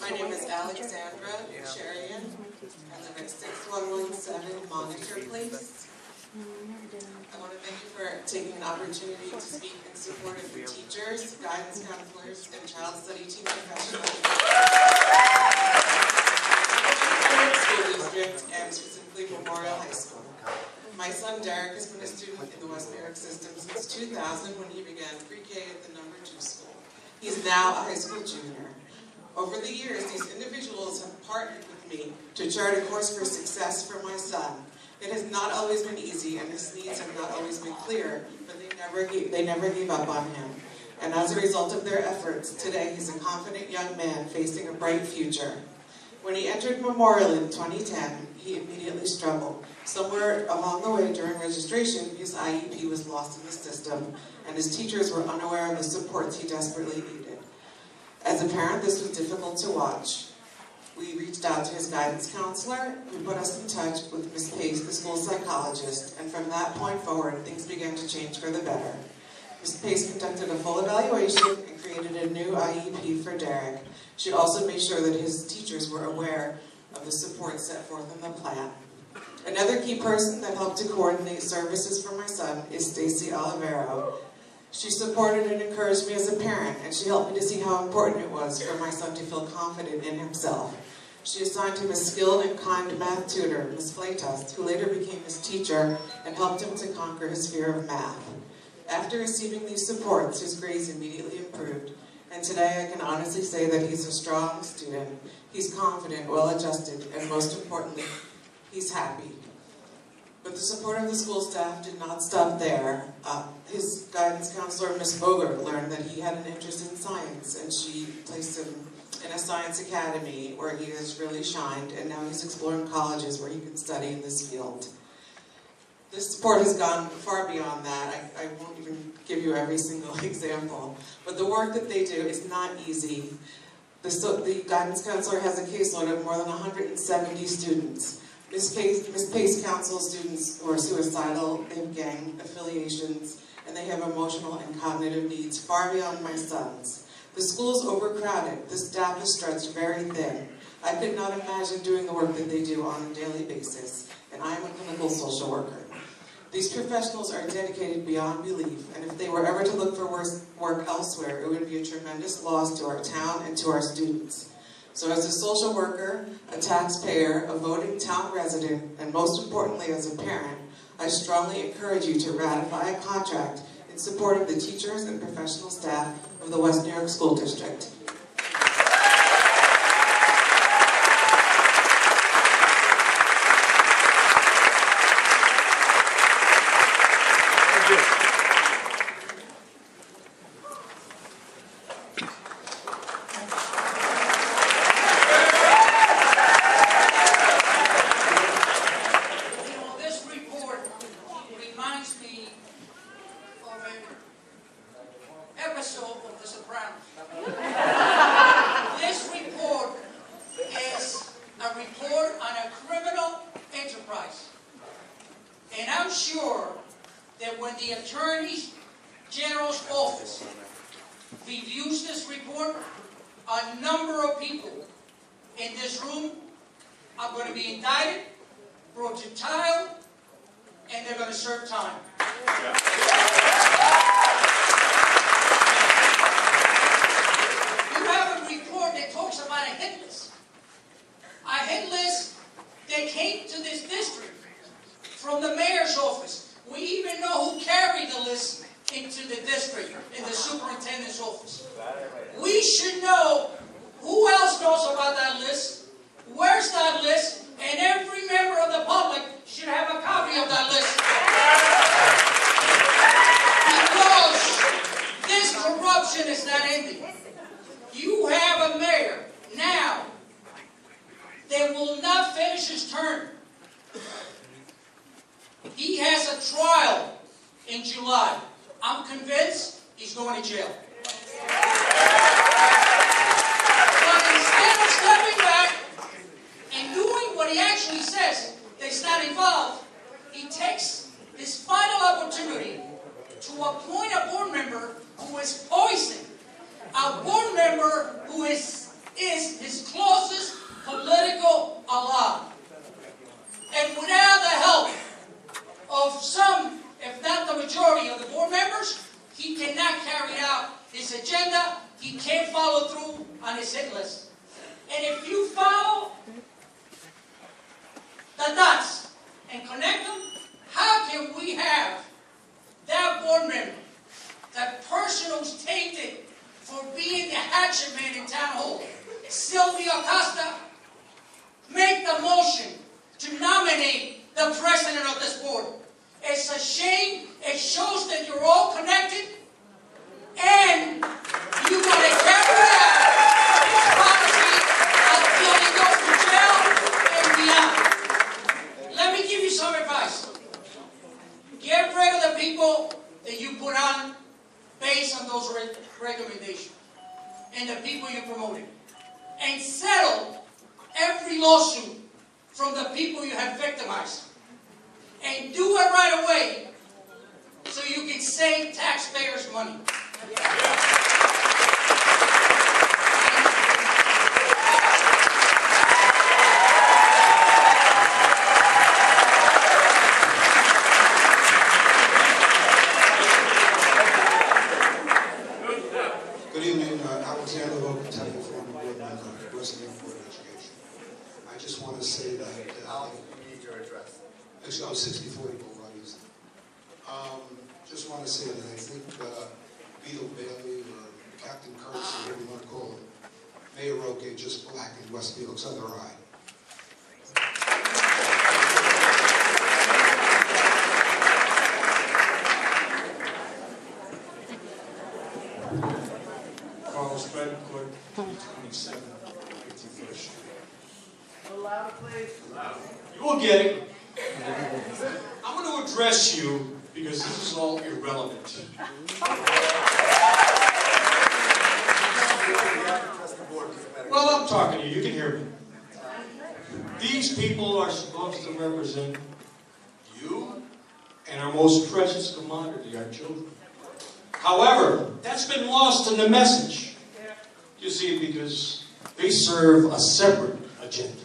My name is Alexandra Sherian. I live at 6117 Monitor Place. I want to thank you for taking an opportunity to speak in support of the teachers, guidance counselors, and child study team professionals in the school district, and specifically Memorial High School. My son Derek has been a student in the West New York system since 2000 when he began pre-K at the number 2 school. He's now a high school junior. Over the years, these individuals have partnered with me to chart a course for success for my son. It has not always been easy, and his needs have not always been clear, but they never gave up on him. And as a result of their efforts, today he's a confident young man facing a bright future. When he entered Memorial in 2010, he immediately struggled. Somewhere along the way during registration, his IEP was lost in the system, and his teachers were unaware of the supports he desperately needed. As a parent, this was difficult to watch. We reached out to his guidance counselor, who put us in touch with Ms. Pace, the school psychologist, and from that point forward, things began to change for the better. Ms. Pace conducted a full evaluation and created a new IEP for Derek. She also made sure that his teachers were aware of the support set forth in the plan. Another key person that helped to coordinate services for my son is Stacy Olivero. She supported and encouraged me as a parent, and she helped me to see how important it was for my son to feel confident in himself. She assigned him a skilled and kind math tutor, Ms. FAUTA, who later became his teacher and helped him to conquer his fear of math. After receiving these supports, his grades immediately improved, and today I can honestly say that he's a strong student. He's confident, well-adjusted, and most importantly, he's happy. But the support of the school staff did not stop there. His guidance counselor, Ms. Boger, learned that he had an interest in science, and she placed him in a science academy where he has really shined, and now he's exploring colleges where he can study in this field. This support has gone far beyond that. I won't even give you every single example. But the work that they do is not easy. The guidance counselor has a caseload of more than 170 students. Ms. Pace counsels students who are suicidal, they have gang affiliations, and they have emotional and cognitive needs far beyond my son's. The school is overcrowded. The staff is stretched very thin. I could not imagine doing the work that they do on a daily basis, and I am a clinical social worker. These professionals are dedicated beyond belief, and if they were ever to look for work elsewhere, it would be a tremendous loss to our town and to our students. So as a social worker, a taxpayer, a voting town resident, and most importantly as a parent, I strongly encourage you to ratify a contract in support of the teachers and professional staff of the West New York School District. And I'm sure that when the Attorney General's office reviews this report, a number of people in this room are going to be indicted, brought to trial, and they're going to serve time. You have a report that talks about a hit list. A hit list that came to this district from the mayor's office. We even know who carried the list into the district, in the superintendent's office. We should know who else knows about that list, where's that list, and every member of the public should have a copy of that list. Because this corruption is not ending. You have a mayor now that will not finish his term. He has a trial in July. I'm convinced he's going to jail. But instead of stepping back and doing what he actually says that's not involved, he takes this final opportunity to appoint a board member who is poison, a board member who is his closest political ally. And without the help of some, if not the majority of the board members, he cannot carry out his agenda. He can't follow through on his hit list. And if you follow the dots and connect them, how can we have that board member, that person who's tainted for being the hatchet man in town hall, Sylvia Costa, make the motion to nominate the president of this board? It's a shame. It shows that you're all connected, and you're going to carry out this policy until he goes to jail and beyond. Let me give you some advice. Get rid of the people that you put on based on those recommendations and the people you promoted. And settle every lawsuit from the people you have victimized. And do it right away so you can save taxpayers money. Good evening, Alexander ROQUE, former board member, President Board of Education. I just want to say that You need your address. actually, I was 6040 Boulevard East. Just want to say that I think Beetle Bailey or Captain Curtis, whatever you want to call him, Mayor ROQUE just blackened West Felix other eye. Carlos Betancourt, 27, 51st Street. You will get it. I'm going to address you because this is all irrelevant. Well, I'm talking to you. You can hear me. These people are supposed to represent you and our most precious commodity, our children. However, that's been lost in the message. You see, because they serve a separate agenda.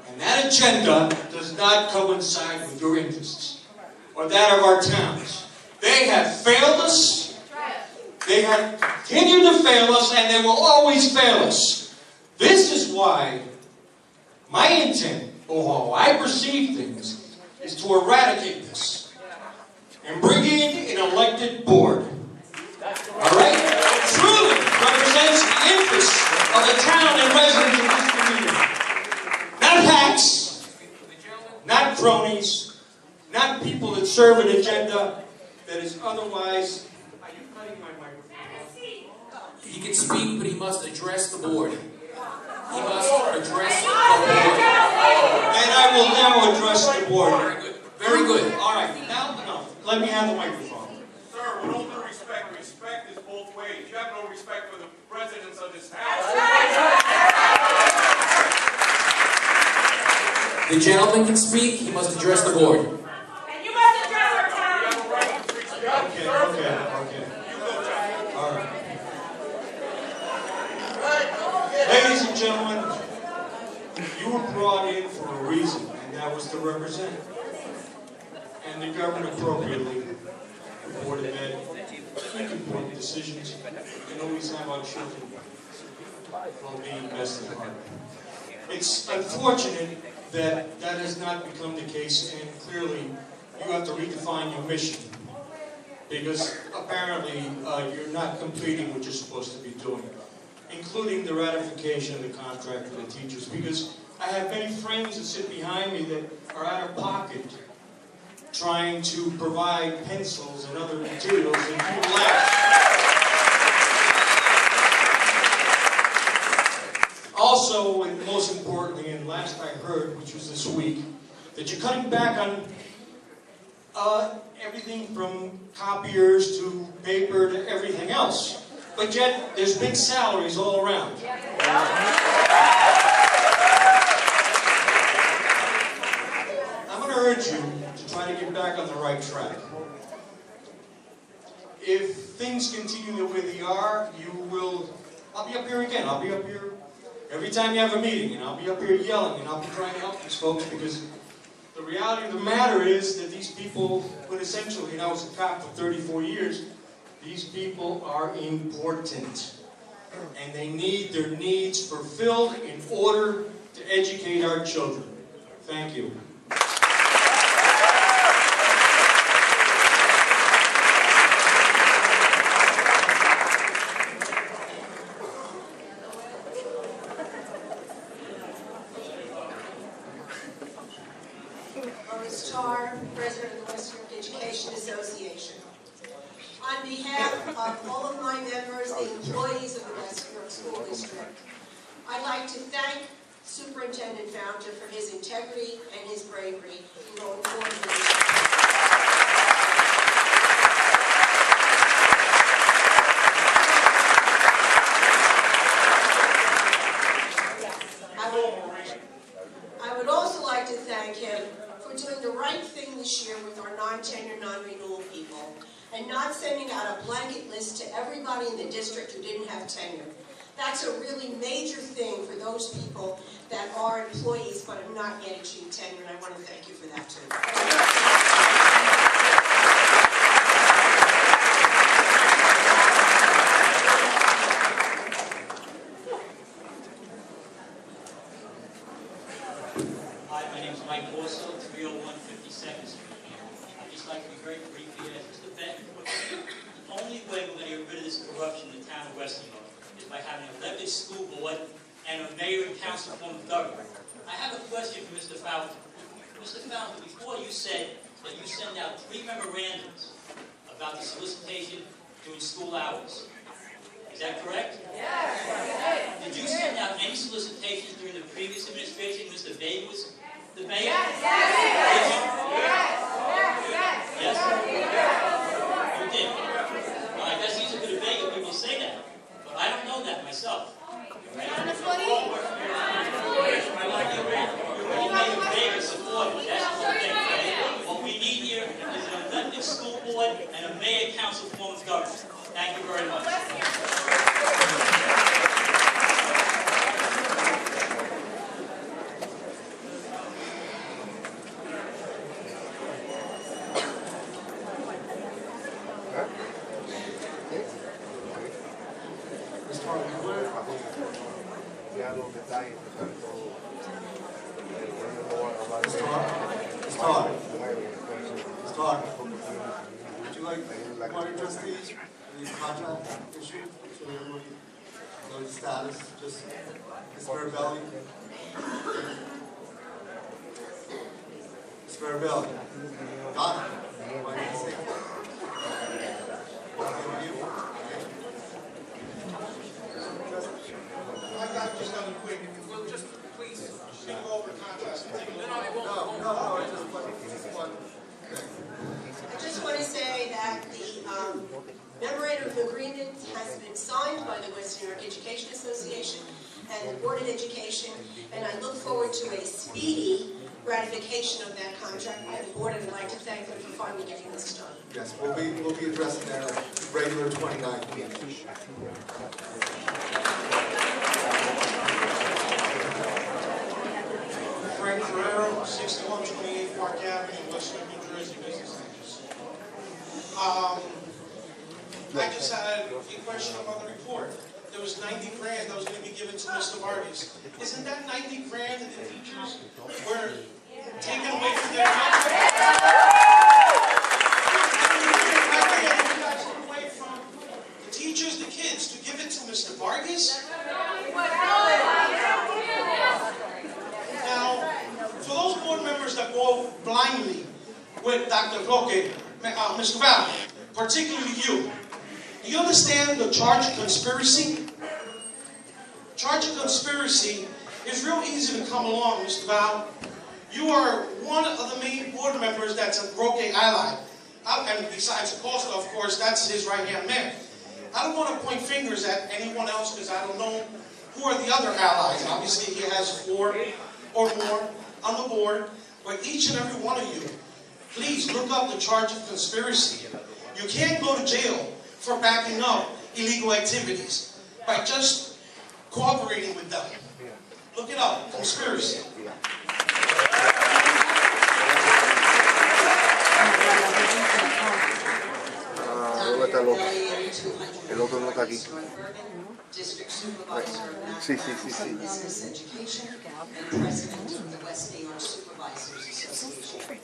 And that agenda does not coincide with your interests or that of our towns. They have failed us. They have continued to fail us, and they will always fail us. This is why my intent, or how I perceive things, is to eradicate this and bring in an elected board. Alright? That truly represents the interests of the town and residents of this community. Not hacks, not cronies, not people that serve an agenda that is otherwise. Are you cutting my microphone? He can speak, but he must address the board. He must address the board. And I will now address the board. Very good. Very good. Alright, now enough. Let me have the microphone. Sir, with all due respect, respect is both ways. You have no respect for the residents of this house. The gentleman can speak, he must address the board. And you must address our town. You have a right to respect. Okay. You go, John. Alright. Ladies and gentlemen, you were brought in for a reason, and that was to represent. And the government appropriately, the Board of Ed, make important decisions, and always have our children from being best in heart. It's unfortunate that that has not become the case, and clearly you have to redefine your mission. Because apparently you're not completing what you're supposed to be doing, including the ratification of the contract for the teachers. Because I have many friends that sit behind me that are out of pocket trying to provide pencils and other materials and you laugh. Also, and most importantly, and last I heard, which was this week, that you're cutting back on everything from copiers to paper to everything else. But yet, there's big salaries all around. I'm going to urge you to try to get back on the right track. If things continue the way they are, I'll be up here again. I'll be up here every time you have a meeting, and I'll be up here yelling, and I'll be trying to help these folks, because the reality of the matter is that these people, when essentially, and I was a cop for 34 years, these people are important. And they need their needs fulfilled in order to educate our children. Thank you. President of the Western Education Association. On behalf of all of my members, the employees of the Western School District, I'd like to thank Superintendent FAUTA for his integrity and his bravery in going forward with this. I would also like to thank him for doing the right thing this year with our non-tenure, non-renewal people, and not sending out a blanket list to everybody in the district who didn't have tenure. That's a really major thing for those people that are employees but have not yet achieved tenure, and I want to thank you for that too. School board and a mayor and council form of government. I have a question for Mr. FAUTA. Mr. FAUTA, before you said that you send out 3 memorandums about the solicitation during school hours. Is that correct? Yes. Did you send out any solicitations during the previous administration? Mr. Babe was the mayor? Yes. Did you? Yes. Yes. You did. Well, I guess these are the Vega people say that. But I don't know that myself. You're all Vega supporters. That's the thing, right? What we need here is an elected school board and a mayor council form of government. Thank you very much. Would you like Board of Trustees, the contract issue, so everybody knows the status? Just Ms. Marabelli. Ms. Marabelli. Donna. Why didn't you say it? I got just another quick. Well, just please go over the contract. No, I just one. I just want to say that the memorandum of agreement has been signed by the Western New York Education Association and the Board of Education, and I look forward to a speedy ratification of that contract by the board, and I'd like to thank them for finally getting this done. Yes, we'll be addressing their regular 29th meeting. Frank Ferrero, 6128 Park Avenue, Western New Jersey, business interests. I just had a question about the report. There was 90 grand that was going to be given to Mr. Vargas. Isn't that 90 grand that the teachers were taken away from their contract? Away from the teachers, the kids, to give it to Mr. Vargas? Now, for those board members that go blindly with Dr. ROQUE, Mr. Val, particularly you, do you understand the charge of conspiracy? Charge of conspiracy is real easy to come along, Mr. Val. You are one of the main board members that's a ROQUE ally. And besides Acosta, of course, that's his right-hand man. I don't want to point fingers at anyone else because I don't know who are the other allies. Obviously, he has 4 or more on the board. But each and every one of you, please look up the charge of conspiracy. You can't go to jail for backing up illegal activities by just cooperating with them. Look it up, conspiracy. El otro no está aquí. District Supervisor of Sí, sí, sí, sí. Business Education and President of the West New York Supervisors Association.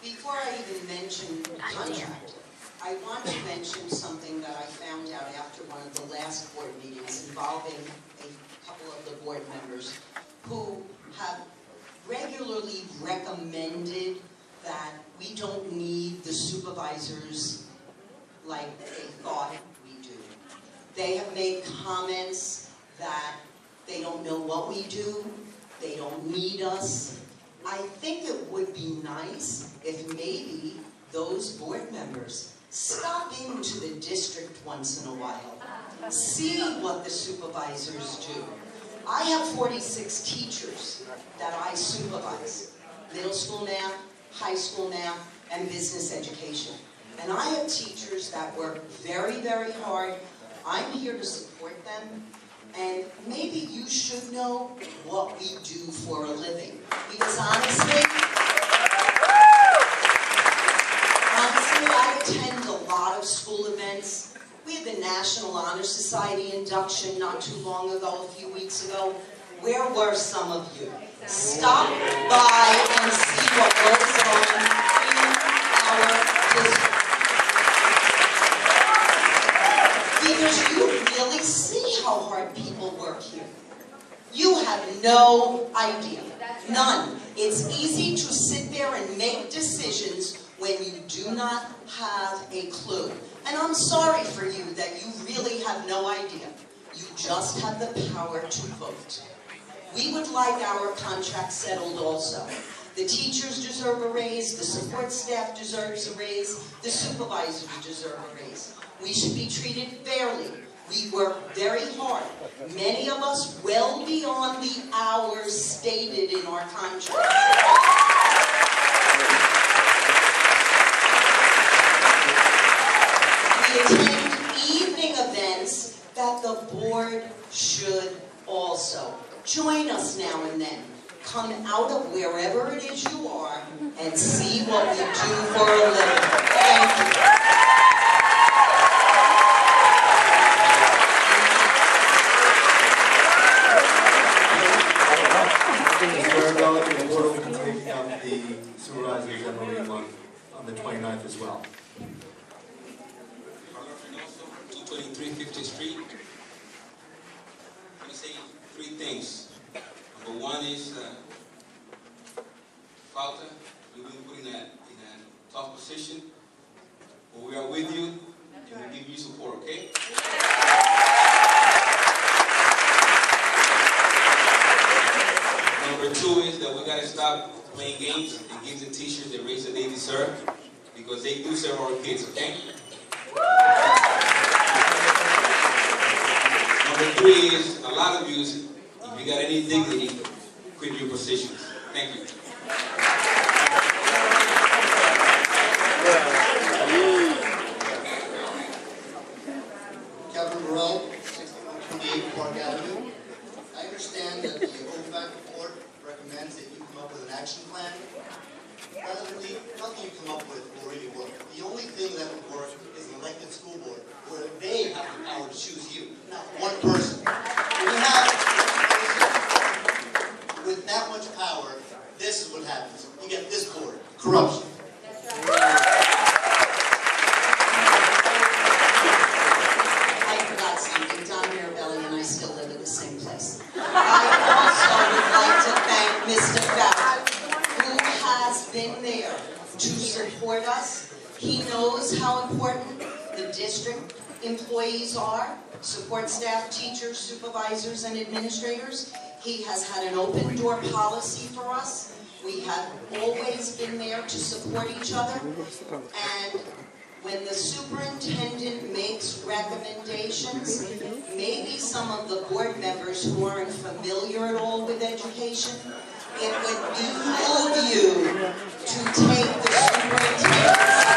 Before I even mention the contract, I want to mention something that I found out after one of the last board meetings involving a couple of the board members who have regularly recommended that we don't need the supervisors like they thought we do. They have made comments that they don't know what we do, they don't need us. I think it would be nice if maybe those board members stop into the district once in a while, see what the supervisors do. I have 46 teachers that I supervise, middle school math, high school math, and business education. And I have teachers that work very, very hard. I'm here to support them. And maybe you should know what we do for a living. Because honestly, I attend a lot of school events. We had the National Honor Society induction not too long ago, a few weeks ago. Where were some of you? Stop by and see what goes on in our district. Because you really see how hard people work here. You have no idea. None. It's easy to sit there and make decisions when you do not have a clue. And I'm sorry for you that you really have no idea. You just have the power to vote. We would like our contract settled also. The teachers deserve a raise, the support staff deserves a raise, the supervisors deserve a raise. We should be treated fairly. We work very hard. Many of us well beyond the hours stated in our contract. We attend evening events that the board should also. Join us now and then. Come out of wherever it is you are and see what we do for a living. Thank you. The board will be taking up the supervisor general on the 29th as well. 223 50th Street. I'm going to say 3 things. Number 1 is FAUTA. We've been put in a tough position, but we are with you and we give you support, okay? Number 2 is that we got to stop playing games and give the teachers the raise that they deserve, because they do serve our kids, okay? Number 3 is, a lot of you, if you got any dignity, quit your positions. Thank you. Kevin Burrell, 6128 Park Avenue. I understand that the OFAC report recommends that you come up with an action plan. Presently, nothing you come up with will really work. The only thing that would work is an elected school board, where they have the power to choose you, not one person. With that much power, this is what happens. You get this board, corruption. I forgot something. Don Mirabelli and I still live in the same place. I also would like to thank Mr. Farrell, who has been there to support us. He knows how important the district employees are, support staff, teachers, supervisors, and administrators. He has had an open door policy for us. We have always been there to support each other. And when the superintendent makes recommendations, maybe some of the board members who aren't familiar at all with education, it would behoove you to take the superintendent's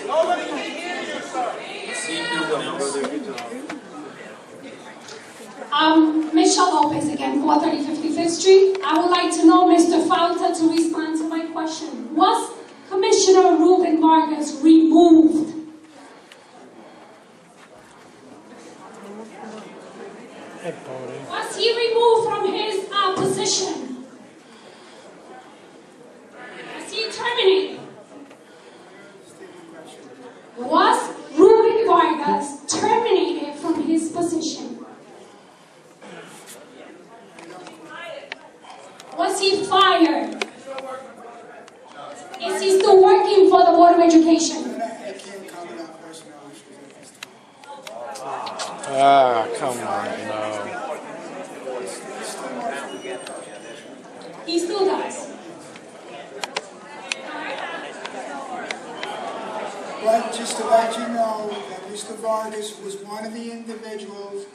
Nobody can hear you, sir. Michelle Lopez again, 430 55th Street. I would like to know Mr. FAUTA to respond to my question. Was Commissioner Ruben Vargas removed? Was he removed from his position? Was he terminated? Was Ruben Vargas terminated from his position? Was he fired? Is he still working for the Board of Education? Ah, come on, no. He still does. But just to let you know that Mr. Vargas was one of the individuals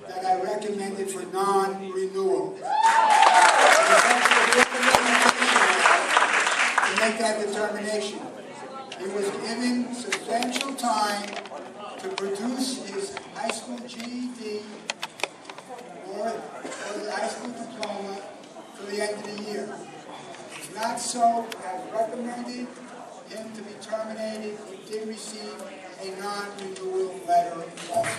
that I recommended for non-renewal. To make that determination. He was given substantial time to produce his high school GED or the high school diploma for the end of the year. It's not so as recommended him to be terminated. He did receive a non-renewal letter also.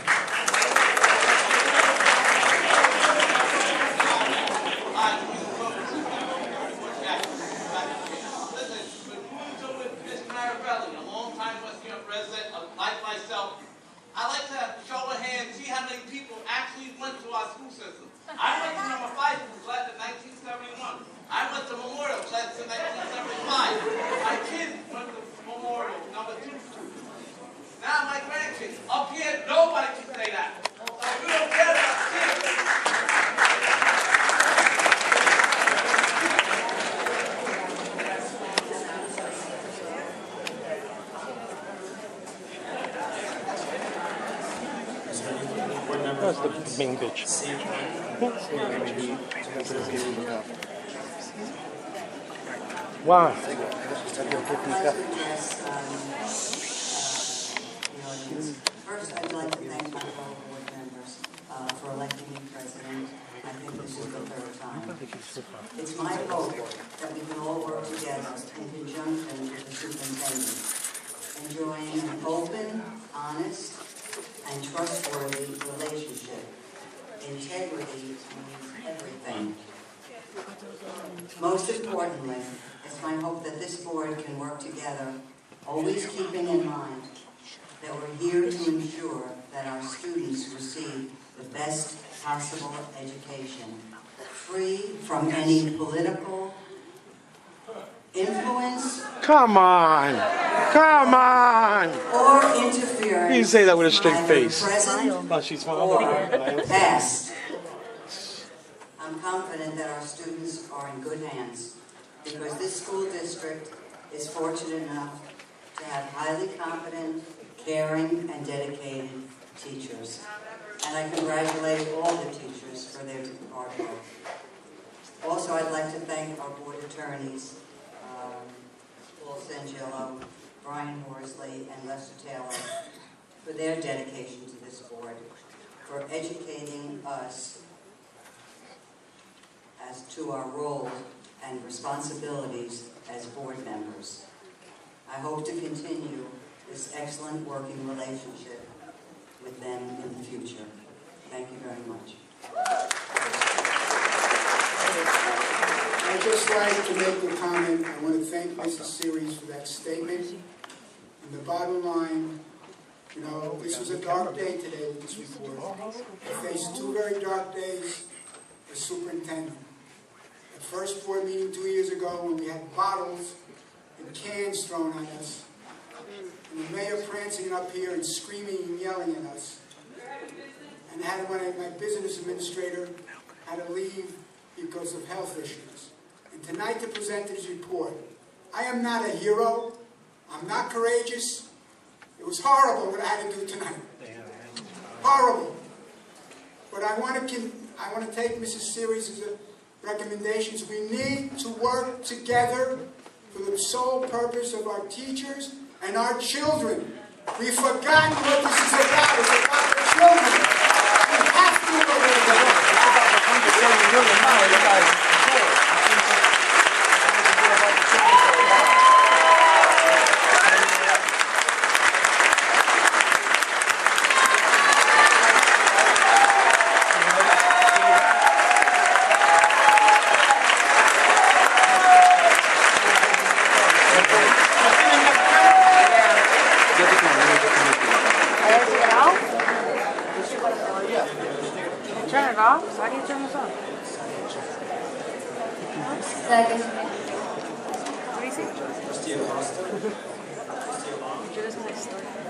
I like to show a hand, see how many people actually went to our school system. I went to number 5 school class in 1971. I went to Memorial class in 1975. My kids went to Memorial, number 2 school. Now my grandkids, up here, nobody can say that. We don't care about kids. That's the main bitch. Why? First, I'd like to thank my fellow board members for electing me president. I think this is the third time. It's my hope that we can all work together in conjunction with the superintendent, enjoying an open, honest, and trustworthy relationship. Integrity means everything. Most importantly, it's my hope that this board can work together, always keeping in mind that we're here to ensure that our students receive the best possible education, free from any political influence. Come on! Come on! Or interference. You say that with a straight face. Present Oh, she's my or other past. I'm confident that our students are in good hands because this school district is fortunate enough to have highly competent, caring, and dedicated teachers. And I congratulate all the teachers for their hard work. Also, I'd like to thank our board attorneys, Paul Sangello, Brian Horsley, and Lester Taylor, for their dedication to this board, for educating us as to our role and responsibilities as board members. I hope to continue this excellent working relationship with them in the future. Thank you very much. I'd just like to make a comment. I want to thank Mrs. Series for that statement. And the bottom line, you know, this was a dark day today with this report. I faced 2 very dark days as superintendent. The first board meeting 2 years ago when we had bottles and cans thrown at us, and the mayor prancing up here and screaming and yelling at us, and had my business administrator had to leave because of health issues. And tonight to present his report. I am not a hero. I'm not courageous. It was horrible what I had to do tonight. Horrible. But I want to take Mrs. Series' recommendations. We need to work together for the sole purpose of our teachers and our children. We've forgotten what this is about. It's about the children. We have to work together. Turn it off? So how do you turn this on? Second. What do you see? Just this next story.